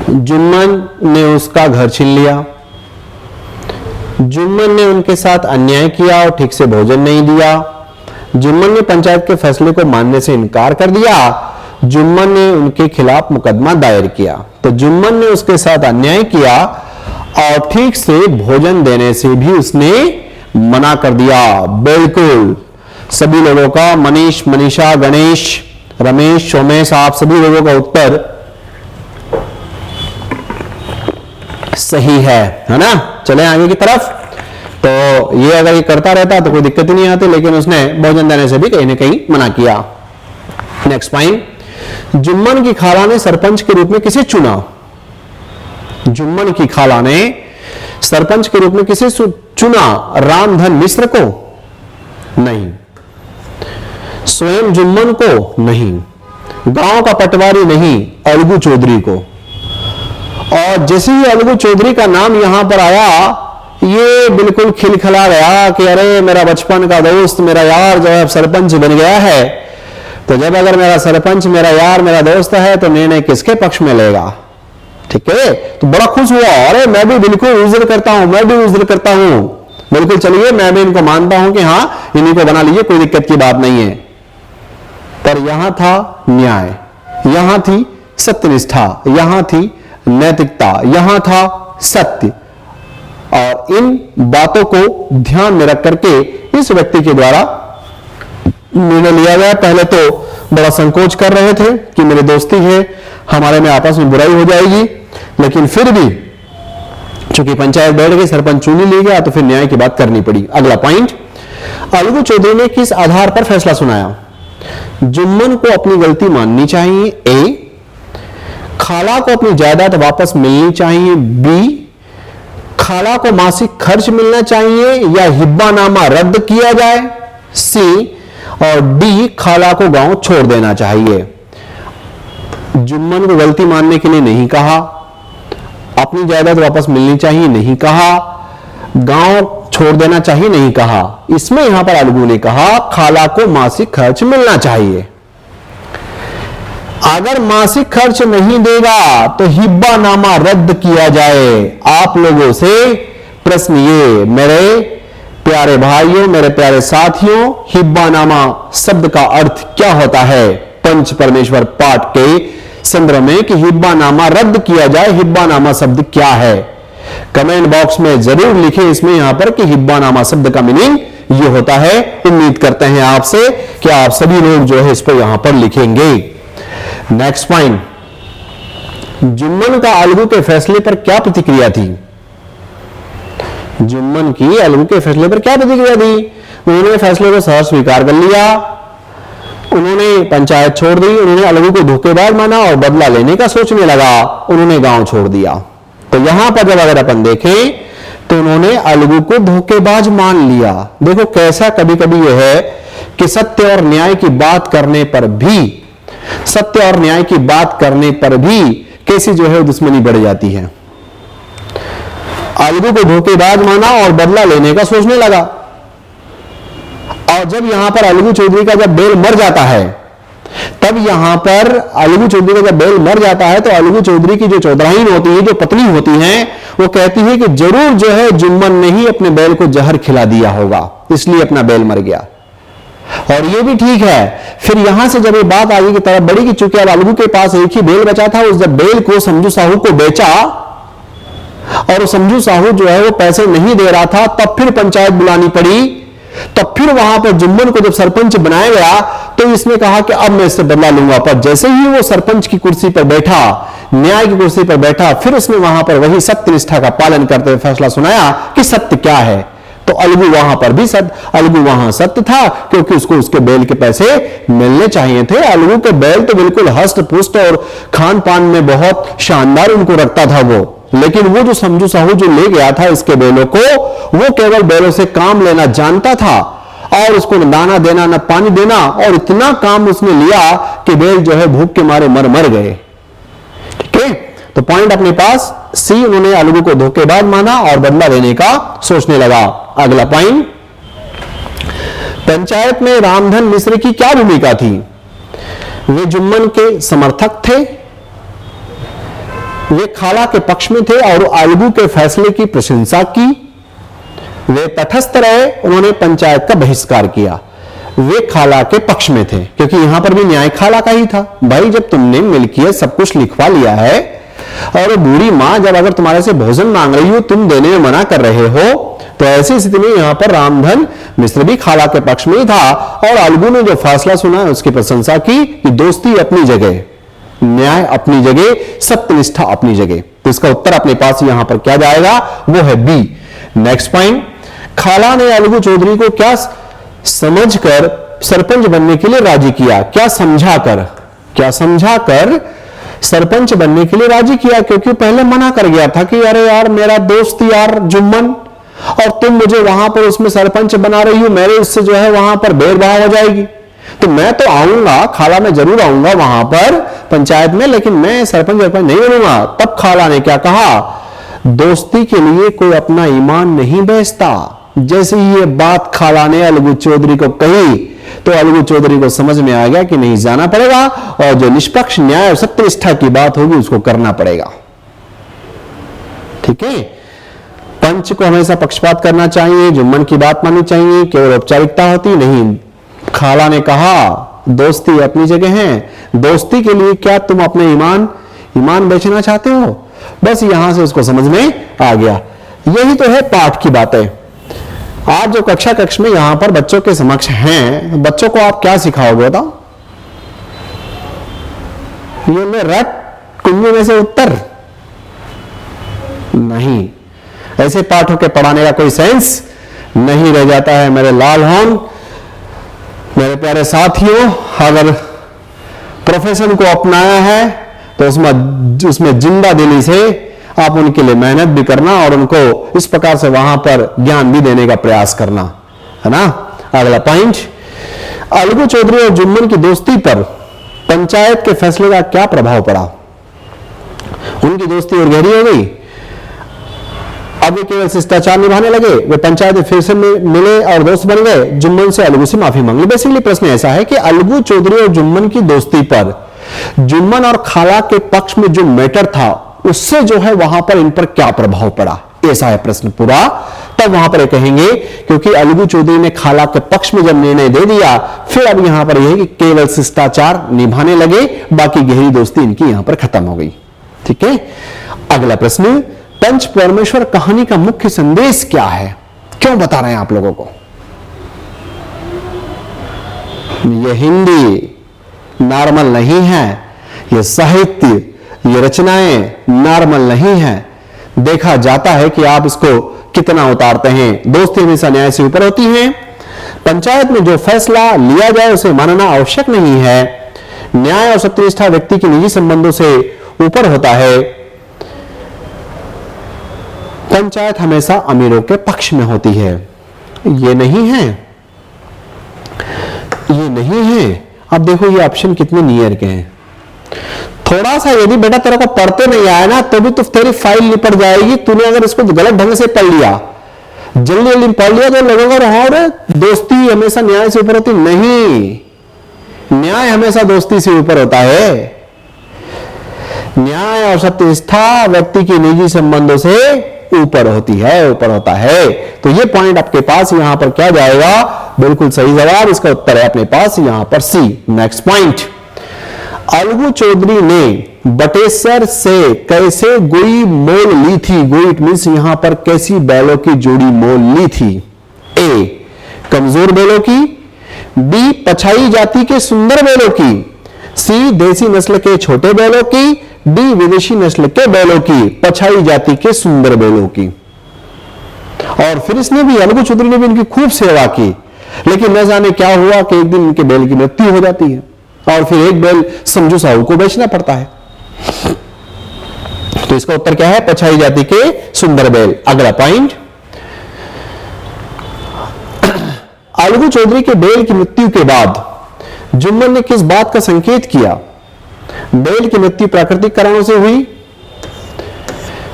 Speaker 1: जुम्मन ने उसका घर छीन लिया, जुम्मन ने उनके साथ अन्याय किया और ठीक से भोजन नहीं दिया, जुम्मन ने पंचायत के फैसले को मानने से इनकार कर दिया, जुम्मन ने उनके खिलाफ मुकदमा दायर किया। तो जुम्मन ने उसके साथ अन्याय किया और ठीक से भोजन देने से भी उसने मना कर दिया। बिल्कुल सभी लोगों का, मनीष, मनीषा, गणेश, रमेश, सोमेश, आप सभी लोगों का उत्तर सही है ना। चले आगे की तरफ। तो ये अगर ये करता रहता तो कोई दिक्कत ही नहीं आती, लेकिन उसने भोजन देने से भी कहीं ना कहीं मना किया। नेक्स्ट पॉइंट, जुम्मन की खाला ने सरपंच के रूप में किसे चुना? जुम्मन की खाला ने सरपंच के रूप में किसे चुना? रामधन मिश्र को? नहीं। स्वयं जुम्मन को? नहीं। गांव का पटवारी? नहीं। अलगू चौधरी को। और जैसे ही अलगू चौधरी का नाम यहां पर आया, ये बिल्कुल खिलखिला गया कि अरे मेरा बचपन का दोस्त, मेरा यार जो है सरपंच बन गया है। तो जब अगर मेरा सरपंच मेरा यार मेरा दोस्त है तो निर्णय किसके पक्ष में लेगा? ठीक है, तो बड़ा खुश हुआ, अरे मैं भी बिल्कुल उज्र करता हूं, मैं भी उज्र करता हूं, बिल्कुल चलिए मैं भी इनको मानता हूं कि हाँ इन्हीं को बना लीजिए, कोई दिक्कत की बात नहीं है। पर यहां था न्याय, यहां थी सत्यनिष्ठा, यहां थी नैतिकता, यहां था सत्य। और इन बातों को ध्यान में रख करके इस व्यक्ति के द्वारा निर्णय लिया गया। पहले तो बड़ा संकोच कर रहे थे कि मेरी दोस्ती है, हमारे में आपस में बुराई हो जाएगी, लेकिन फिर भी चूंकि पंचायत बैठ गई, सरपंच चुन ली गया, तो फिर न्याय की बात करनी पड़ी। अगला पॉइंट, अलगू चौधरी ने किस आधार पर फैसला सुनाया? जुम्मन को अपनी गलती माननी चाहिए, ए। खाला को अपनी जायदाद वापस मिलनी चाहिए, बी। खाला को मासिक खर्च मिलना चाहिए या हिब्बानामा रद्द किया जाए, सी। और डी, खाला को गांव छोड़ देना चाहिए। जुम्मन को गलती मानने के लिए नहीं कहा, अपनी जायदाद वापस मिलनी चाहिए नहीं कहा, गांव छोड़ देना चाहिए नहीं कहा। इसमें यहां पर अलगू ने कहा खाला को मासिक खर्च मिलना चाहिए। अगर मासिक खर्च नहीं देगा तो हिब्बानामा रद्द किया जाए। आप लोगों से प्रश्न ये, मेरे प्यारे भाइयों, मेरे प्यारे साथियों, हिब्बानामा शब्द का अर्थ क्या होता है? पंच परमेश्वर पाठ के संदर्भ में कि हिब्बानामा रद्द किया जाए, हिब्बानामा शब्द क्या है? कमेंट बॉक्स में जरूर लिखें इसमें यहां पर कि हिब्बानामा शब्द का मीनिंग ये होता है। उम्मीद करते हैं आपसे कि आप सभी लोग जो है इस पर यहां पर लिखेंगे। नेक्स्ट पॉइंट, जुम्मन का अलगू के फैसले पर क्या प्रतिक्रिया थी? जुम्मन की अलगू के फैसले पर क्या प्रतिक्रिया थी? उन्होंने फैसले को सहर्ष स्वीकार कर लिया, उन्होंने पंचायत छोड़ दी, उन्होंने अलगू को धोखेबाज माना और बदला लेने का सोचने लगा, उन्होंने गांव छोड़ दिया। तो यहां पर जब अगर अपन देखें तो उन्होंने अलगू को धोखेबाज मान लिया। देखो कैसा कभी कभी यह है कि सत्य और न्याय की बात करने पर भी, सत्य और न्याय की बात करने पर भी कैसी जो है दुश्मनी बढ़ जाती है। अलगू को धोखेबाज माना और बदला लेने का सोचने लगा। और जब यहां पर अलगू चौधरी का जब बेल मर जाता है, तब यहां पर अलगू चौधरी का जब बेल मर जाता है तो अलगू चौधरी की जो चौधराइन होती है, जो पत्नी होती है, वो कहती है कि जरूर जो है जुम्मन ने ही अपने बैल को जहर खिला दिया होगा, इसलिए अपना बैल मर गया। और ये भी ठीक है। फिर यहां से जब ये बात आगे की तरफ बढ़ी कि चूंकि अब अलगू के पास एक ही बैल बचा था, उस जब बैल को समझू साहू को बेचा और समझू साहू जो है वो पैसे नहीं दे रहा था, तब फिर पंचायत बुलानी पड़ी। तब फिर वहां पर जुम्मन को जब सरपंच बनाया गया तो इसने कहा कि अब मैं इससे बदला लूंगा। पर जैसे ही वो सरपंच की कुर्सी पर बैठा, न्याय की कुर्सी पर बैठा, फिर उसने वहां पर वही सत्यनिष्ठा का पालन करते हुए फैसला सुनाया कि सत्य क्या है। तो अलगू वहां पर भी अलगू वहां सत्य था, क्योंकि उसको उसके बैल के पैसे मिलने चाहिए थे। अलगू के बैल तो बिल्कुल हष्ट पुष्ट और खान पान में बहुत शानदार उनको रखता था वो, लेकिन वो जो समझू साहू जो ले गया था इसके बैलों को, वो केवल बैलों से काम लेना जानता था और उसको न दाना देना न पानी देना, और इतना काम उसने लिया कि बैल जो है भूख के मारे मर गए। ठीक है, तो पॉइंट अपने पास सी, उन्होंने अलगू को धोखेबाज माना और बदला लेने का सोचने लगा। अगला पॉइंट, पंचायत में रामधन मिश्र की क्या भूमिका थी? वे जुम्मन के समर्थक थे, वे खाला के पक्ष में थे और अलगू के फैसले की प्रशंसा की, वे तटस्थ रहे, उन्होंने पंचायत का बहिष्कार किया। वे खाला के पक्ष में थे क्योंकि यहां पर भी न्याय खाला का ही था। भाई जब तुमने मिल्कियत सब कुछ लिखवा लिया है और बूढ़ी मां जब अगर तुम्हारे से भोजन मांग रही हो, तुम देने में मना कर रहे हो, तो ऐसी स्थिति में यहां पर रामधन मिश्र भी खाला के पक्ष में ही था और अलगू ने जो फैसला सुना उसकी प्रशंसा की कि दोस्ती अपनी जगह, न्याय अपनी जगह, सत्यनिष्ठा अपनी जगह। तो इसका उत्तर अपने पास यहां पर क्या जाएगा? वो है बी। नेक्स्ट पॉइंट, खाला ने अलगू चौधरी को क्या समझकर सरपंच बनने के लिए राजी किया? क्या समझाकर सरपंच बनने के लिए राजी किया? क्योंकि पहले मना कर गया था कि अरे यार मेरा दोस्त यार जुम्मन, और तुम मुझे वहां पर उसमें सरपंच बना रही हो, मेरे उससे जो है वहां पर भेदभाव हो जाएगी। तो मैं तो आऊंगा, खाला में जरूर आऊंगा वहां पर पंचायत में, लेकिन मैं सरपंच नहीं बनूंगा। तब खाला ने क्या कहा? दोस्ती के लिए कोई अपना ईमान नहीं बेचता। जैसे ही ये बात खाला ने अलगू चौधरी को कही तो अलगू चौधरी को समझ में आ गया कि नहीं, जाना पड़ेगा और जो निष्पक्ष न्याय और सत्यनिष्ठा की बात होगी उसको करना पड़ेगा। ठीक है, पंच को हमेशा पक्षपात करना चाहिए, जुम्मन की बात माननी चाहिए, केवल औपचारिकता होती नहीं। खाला ने कहा दोस्ती अपनी जगह है, दोस्ती के लिए क्या तुम अपने ईमान बेचना चाहते हो? बस यहां से उसको समझ में आ गया। यही तो है पाठ की बातें। आप जो कक्ष में यहां पर बच्चों के समक्ष हैं, बच्चों को आप क्या सिखाओगे बताओ? ये में रट कुंजी में से उत्तर नहीं। ऐसे पाठों के पढ़ाने का कोई सेंस नहीं रह जाता है। मेरे लाल होन, मेरे प्यारे साथियों, अगर प्रोफेशन को अपनाया है तो उसमें जिंदा दिली से आप उनके लिए मेहनत भी करना और उनको इस प्रकार से वहां पर ज्ञान भी देने का प्रयास करना, है ना। अगला पॉइंट, अलगू चौधरी और जुम्मन की दोस्ती पर पंचायत के फैसले का क्या प्रभाव पड़ा? उनकी दोस्ती और गहरी हो गई। अब वे केवल शिष्टाचार निभाने लगे, वे पंचायत में फिर से मिले और दोस्त बन गए। जुम्मन से अलगू से माफी मांग ली। बेसिकली प्रश्न ऐसा है कि अलगू चौधरी और जुम्मन की दोस्ती पर जुम्मन और खाला के पक्ष में जो मैटर था उससे जो है वहां पर इन पर क्या प्रभाव पड़ा, ऐसा है प्रश्न पूरा। तब वहां पर कहेंगे क्योंकि अलगू चौधरी ने खाला के पक्ष में जब निर्णय दे दिया, फिर अब यहां पर यह है कि केवल शिष्टाचार निभाने लगे, बाकी गहरी दोस्ती इनकी यहां पर खत्म हो गई। ठीक है। अगला प्रश्न, पंच परमेश्वर कहानी का मुख्य संदेश क्या है? क्यों बता रहे हैं आप लोगों को? ये हिंदी नॉर्मल नहीं है, ये साहित्य, ये रचनाएं नॉर्मल नहीं है। देखा जाता है कि आप इसको कितना उतारते हैं। दोस्ती हमेशा न्याय से ऊपर होती है। पंचायत में जो फैसला लिया जाए उसे मानना आवश्यक नहीं है। न्याय और सत्यनिष्ठा व्यक्ति के निजी संबंधों से ऊपर होता है। पंचायत हमेशा अमीरों के पक्ष में होती है। ये नहीं है, ये नहीं है। अब देखो ये ऑप्शन कितने नियर के हैं। थोड़ा सा यदि बेटा तेरे को पढ़ते नहीं आया ना तो भी तो तेरी फाइल निपट जाएगी। तूने अगर इसको गलत ढंग से पढ़ लिया, जल्दी जल्दी पढ़ लिया तो लोगों को रहा दोस्ती हमेशा न्याय से ऊपर होती नहीं। न्याय हमेशा दोस्ती से ऊपर होता है। न्याय और सत्यनिष्ठा व्यक्ति के निजी संबंधों से ऊपर होती है, ऊपर होता है। तो ये पॉइंट आपके पास यहां पर क्या जाएगा? बिल्कुल सही जवाब। इसका उत्तर है अपने पास यहां पर सी। नेक्स्ट पॉइंट, अलगू चौधरी ने बटेसर से कैसे गोई मोल ली थी? गोई इट मींस यहां पर कैसी बैलों की जोड़ी मोल ली थी? ए कमजोर बैलों की, बी पछाई जाति के सुंदर बैलों की, सी देसी नस्ल के छोटे बैलों की, डी विदेशी नस्ल के बैलों की, पछाई जाति के सुंदर बैलों की। और फिर इसने भी, अलगू चौधरी ने भी इनकी खूब सेवा की, लेकिन न जाने क्या हुआ कि एक दिन इनके बैल की मृत्यु हो जाती है और फिर एक बैल समझू साहू को बेचना पड़ता है। तो इसका उत्तर क्या है? पछाई जाति के सुंदर बैल। अगला पॉइंट, अलगू चौधरी के बैल की मृत्यु के बाद जुम्मन ने किस बात का संकेत किया? बैल की मृत्यु प्राकृतिक कारणों से हुई,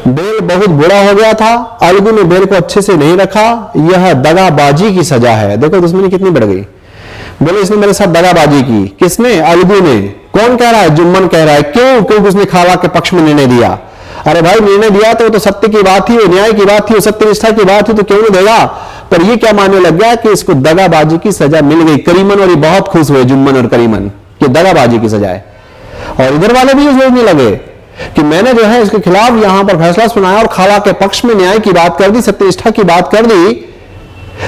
Speaker 1: बैल बहुत बुरा हो गया था, अलगू ने बैल को अच्छे से नहीं रखा, यह दगाबाजी की सजा है। देखो दुश्मनी कितनी बढ़ गई। बोले इसने मेरे साथ दगाबाजी की। किसने? अलगू ने। कौन कह रहा है? जुम्मन कह रहा है। क्यों? क्योंकि उसने खाला के पक्ष में निर्णय दिया। अरे भाई निर्णय दिया तो सत्य की बात थी, न्याय की बात थी, सत्यनिष्ठा की बात थी, तो क्यों नहीं देगा? पर ये क्या मानने लग गया कि इसको दगाबाजी की सजा मिल गई। करीमन और ये बहुत खुश हुए, जुम्मन और करीमन, कि दगाबाजी की सजा है। और इधर वाले भी सोचने लगे कि मैंने जो है इसके खिलाफ यहां पर फैसला सुनाया और खाला के पक्ष में न्याय की बात कर दी, सत्यनिष्ठा की बात कर दी।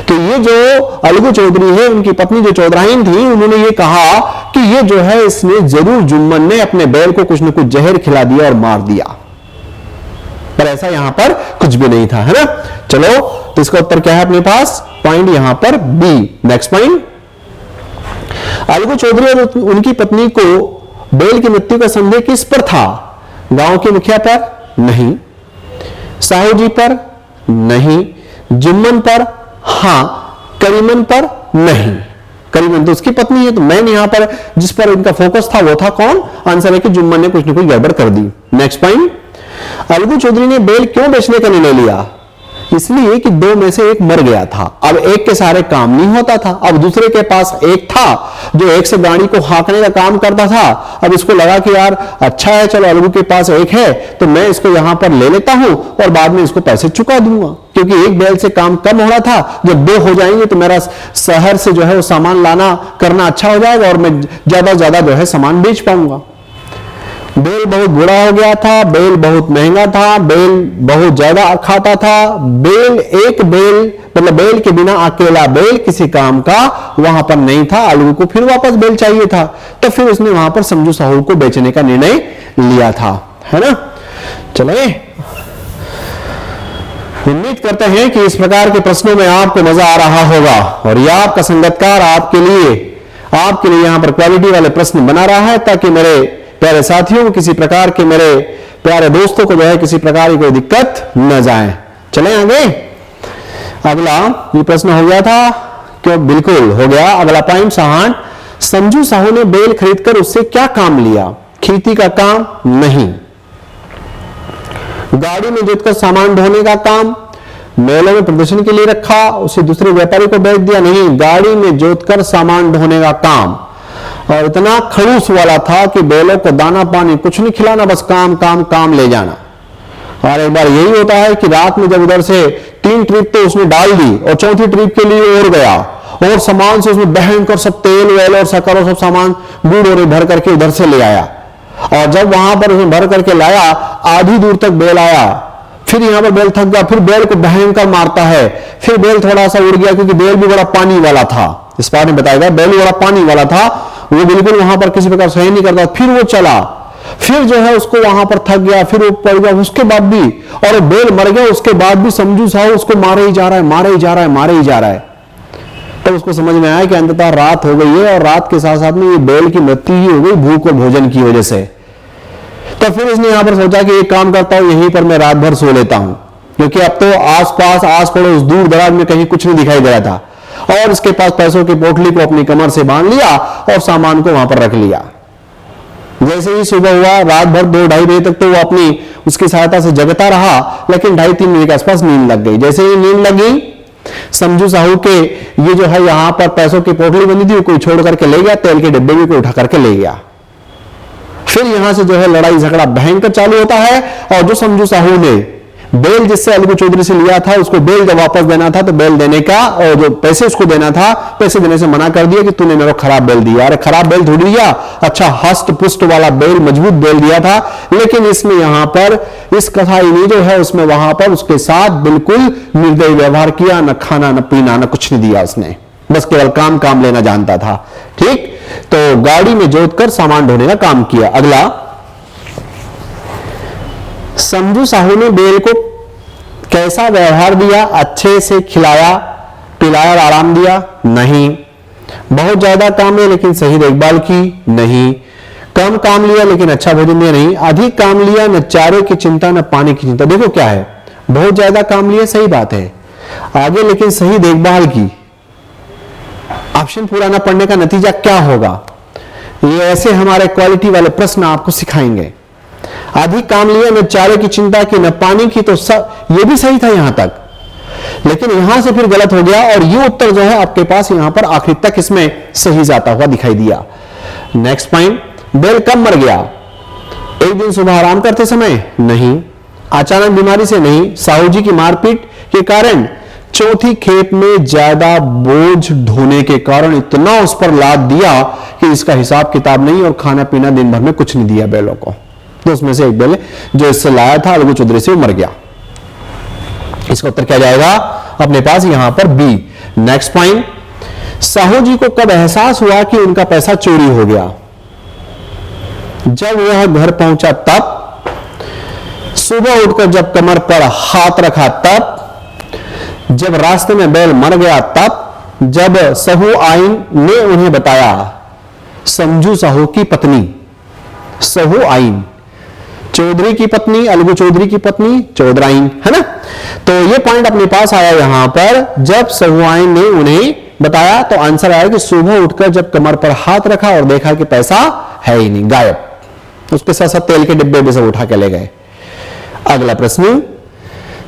Speaker 1: तो ये जो अलगू चौधरी है, उनकी पत्नी जो चौधराइन थी, उन्होंने ये कहा कि ये जो है इसने जरूर जुम्मन ने अपने बैल को कुछ न कुछ जहर खिला दिया और मार दिया। पर ऐसा यहां पर कुछ भी नहीं था, है ना। चलो तो इसका उत्तर क्या है अपने पास? पॉइंट यहां पर B. Next point, Algu Chaudhary और उनकी पत्नी को बैल की मृत्यु का संदेह किस पर था? गांव के मुखिया पर? नहीं। साहू जी पर? नहीं। जुम्मन पर? हां। करीमन पर? नहीं। करीमन तो उसकी पत्नी है, तो मैंने यहां पर जिस पर इनका फोकस था वो था कौन? आंसर है कि जुम्मन ने कुछ न कुछ गड़बड़ कर दी। नेक्स्ट पॉइंट, अलगू चौधरी ने बैल क्यों बेचने का निर्णय लिया? इसलिए कि दो में से एक मर गया था। अब एक के सारे काम नहीं होता था, अब दूसरे के पास एक था जो एक से गाड़ी को हाँकने का काम करता था। अब इसको लगा कि यार अच्छा है, चलो अलगू के पास एक है तो मैं इसको यहां पर ले लेता हूं और बाद में इसको पैसे चुका दूंगा, क्योंकि एक बैल से काम कम हो रहा था। जब दो हो जाएंगे तो मेरा शहर से जो है वो सामान लाना करना अच्छा हो जाएगा और मैं ज्यादा ज्यादा जो है सामान बेच पाऊंगा। बैल बहुत बुरा हो गया था, बैल बहुत महंगा था, बैल बहुत ज्यादा खाता था। बैल मतलब बैल के बिना अकेला बैल किसी काम का वहां पर नहीं था। अलगू को फिर वापस बैल चाहिए था, तो फिर उसने वहां पर समझू साहू को बेचने का निर्णय लिया था, है ना। चले, उम्मीद करते हैं कि इस प्रकार के प्रश्नों में आपको मजा आ रहा होगा और यह आपका संगतकार आपके लिए यहां पर क्वालिटी वाले प्रश्न बना रहा है, ताकि मेरे प्यारे साथियों, किसी प्रकार के मेरे प्यारे दोस्तों को जो है किसी प्रकार की कोई दिक्कत न जाए। चलें आगे। अगला ये प्रश्न हो गया था, क्यों? बिल्कुल हो गया। अगला पॉइंट 60, समझू साहू ने बैल खरीदकर उससे क्या काम लिया? खेती का काम नहीं, गाड़ी में जोतकर सामान ढोने का काम, मेले में प्रदर्शन के लिए रखा उसे दूसरे व्यापारी को बेच दिया, नहीं, गाड़ी में जोतकर सामान ढोने का काम। और इतना खड़ूस वाला था कि बैलों को दाना पानी कुछ नहीं खिलाना, बस काम काम काम ले जाना। और एक बार यही होता है कि रात में जब उधर से 3 ट्रिप तो उसने डाल दी और चौथी ट्रिप के लिए और गया और सामान से उसमें बहन कर सब तेल वेल और शक्कर और सब सामान गुड़ और भर करके उधर से ले आया। और जब वहां पर उसने भर करके लाया, आधी दूर तक बैल आया, फिर यहां पर बैल थक गया, फिर बैल को भयंकर मारता है, फिर बैल थोड़ा सा उड़ गया क्योंकि बैल भी बड़ा पानी वाला था। इस बार में बताया गया बैल बड़ा पानी वाला था, वो बिल्कुल वहां पर किसी प्रकार सहन नहीं करता। फिर वो चला, फिर जो है उसको वहां पर थक गया, फिर वो पड़ गया, उसके बाद भी, और बैल मर गया उसके बाद भी समझू साहू उसको मारे ही जा रहा है, मारे ही जा रहा है, मारे ही जा रहा है। तो उसको समझ में आया कि अंततः रात हो गई है और रात के साथ साथ में ये बैल की मृत्यु ही हो गई भूख और भोजन की वजह से। तो फिर उसने यहां पर सोचा कि एक काम करता हूं, यहीं पर मैं रात भर सो लेता हूं, क्योंकि अब तो आसपास आस पड़ोस दूर दराज में कहीं कुछ नहीं दिखाई दे रहा था। और इसके पास पैसों की पोटली को अपनी कमर से बांध लिया और सामान को वहां पर रख लिया। जैसे ही सुबह हुआ, रात भर 2-2:30 बजे तक तो वो अपनी उसकी सहायता से जगता रहा, लेकिन 2:30-3 बजे के आसपास नींद लग गई। जैसे ही नींद लगी, समझू साहू के ये जो है यहां पर पैसों की पोटली बनी थी, कोई छोड़ करके ले गया, तेल के डिब्बे भी कोई उठा करके ले गया। फिर यहां से जो है लड़ाई झगड़ा भयंकर चालू होता है। और जो समझू साहू ने बैल जिससे अलगू चौधरी से लिया था, उसको बैल जब वापस देना था तो बैल देने का और जो पैसे उसको देना था, पैसे देने से मना कर दिया कि तूने मेरे को खराब बैल दिया। अरे खराब बैल थोड़ी दिया, अच्छा हस्त पुष्ट वाला बैल, मजबूत बैल दिया था। लेकिन इसमें यहां पर इस कथाई ने जो है उसमें वहां पर उसके साथ बिल्कुल निर्दयी व्यवहार किया, न खाना न पीना न कुछ नहीं दिया उसने, बस केवल काम काम लेना जानता था। ठीक, तो गाड़ी में जोतकर सामान ढोने का काम किया। अगला, समझू साहू ने बैल को कैसा व्यवहार दिया? अच्छे से खिलाया पिलाया और आराम दिया? नहीं। बहुत ज्यादा काम लिया लेकिन सही देखभाल की? नहीं। कम काम लिया लेकिन अच्छा भोजन दिया? नहीं। अधिक काम लिया, न चारे की चिंता न पानी की चिंता। देखो क्या है, बहुत ज्यादा काम लिया सही बात है, आगे लेकिन सही देखभाल की। ऑप्शन पूरा न पढ़ने का नतीजा क्या होगा? ये ऐसे हमारे क्वालिटी वाले प्रश्न आपको सिखाएंगे। अधिक काम लिया, न चारे की चिंता की न पानी की, तो ये भी सही था यहां तक, लेकिन यहां से फिर गलत हो गया और ये उत्तर जो है आपके पास यहां पर आखिर तक इसमें सही जाता हुआ दिखाई दिया। नेक्स्ट पॉइंट, बैल कब मर गया? एक दिन सुबह आराम करते समय? नहीं। अचानक बीमारी से? नहीं। साहू जी की मारपीट के कारण? चौथी खेप में ज्यादा बोझ ढोने के कारण इतना उस पर लाद दिया कि इसका हिसाब किताब नहीं, और खाना पीना दिन भर में कुछ नहीं दिया बैलों को। तो उसमें से एक बैल जो इससे लाया था अलगू चौधरी से, वो मर गया। इसका उत्तर क्या जाएगा अपने पास यहां पर? बी। नेक्स्ट पॉइंट, साहू जी को कब एहसास हुआ कि उनका पैसा चोरी हो गया? जब वह घर पहुंचा तब, सुबह उठकर जब कमर पर हाथ रखा तब, जब रास्ते में बैल मर गया तब, जब साहू आइन ने उन्हें बताया। समझू साहू की पत्नी साहू आइन, चौधरी की पत्नी अलगू चौधरी की पत्नी चौधराइन, है ना। तो ये पॉइंट अपने पास आया यहां पर, जब साहू आइन ने उन्हें बताया, तो आंसर आया कि सुबह उठकर जब कमर पर हाथ रखा और देखा कि पैसा है ही नहीं, गायब। उसके साथ साथ तेल के डिब्बे भी सब उठा के ले गए। अगला प्रश्न,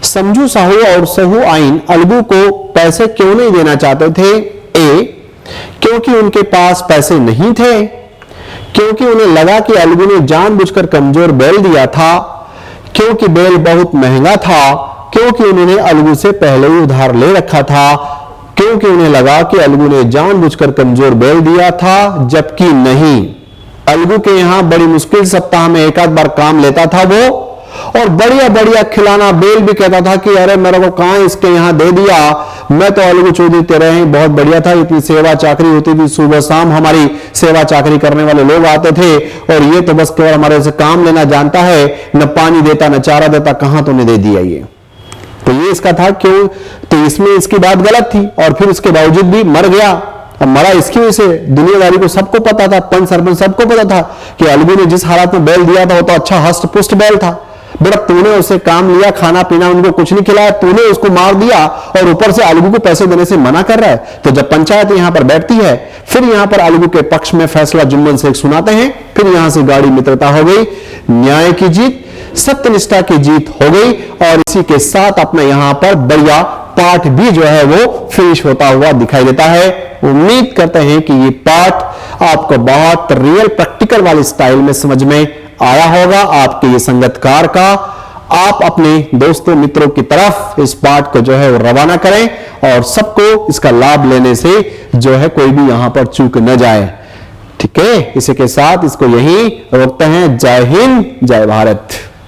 Speaker 1: समझू साहू और सहू आइन अलगू को पैसे क्यों नहीं देना चाहते थे? ए, क्योंकि उनके पास पैसे नहीं थे, क्योंकि उन्हें लगा कि अलगू ने जानबूझकर कमजोर बैल दिया था, क्योंकि बैल बहुत महंगा था, क्योंकि उन्होंने अलगू से पहले ही उधार ले रखा था, क्योंकि उन्हें लगा कि अलगू ने जानबूझकर कमजोर बैल दिया था, जबकि नहीं। अलगू के यहां बड़ी मुश्किल सप्ताह में एक आध बार काम लेता था वो, और बढ़िया बढ़िया खिलाना बेल भी कहता था कि अरे मेरे को कहां इसके यहां दे दिया, मैं तो अलगू चौधरी तेरे हैं बहुत बढ़िया था, इतनी सेवा चाकरी होती थी, सुबह शाम हमारी सेवा चाकरी करने वाले लोग आते थे, और ये तो बस केवल हमारे से काम लेना जानता है, न पानी देता न चारा देता, कहां तूने दे दिया ये। तो ये इसका था क्यों, तो इसमें इसकी बात गलत थी, और फिर उसके बावजूद भी मर गया। अब मरा इसकी वजह से, दुनियादारी को सबको पता था, पंच सरपंच सबको पता था कि अलगू ने जिस हालात में बैल दिया था वो तो अच्छा हष्ट पुष्ट बैल था। बेटा तूने उससे काम लिया, खाना पीना उनको कुछ नहीं खिलाया, तूने उसको मार दिया, और ऊपर से अलगू को पैसे देने से मना कर रहा है। तो जब पंचायत यहां पर बैठती है, फिर यहां पर अलगू के पक्ष में फैसला जुम्मन शेख सुनाते हैं, फिर यहां से गाढ़ी मित्रता हो गई, न्याय की जीत, सत्यनिष्ठा की जीत हो गई, और इसी के साथ अपना यहां पर बढ़िया पाठ भी जो है वो फिनिश होता हुआ दिखाई देता है। उम्मीद करते हैं कि ये पाठ आपको बहुत रियल प्रैक्टिकल वाले स्टाइल में समझ में आया होगा। आपके ये संगतकार का आप अपने दोस्तों मित्रों की तरफ इस पाठ को जो है वो रवाना करें, और सबको इसका लाभ लेने से जो है कोई भी यहां पर चूक न जाए। ठीक है, इसी के साथ इसको यहीं रोकते हैं। जय हिंद, जय भारत।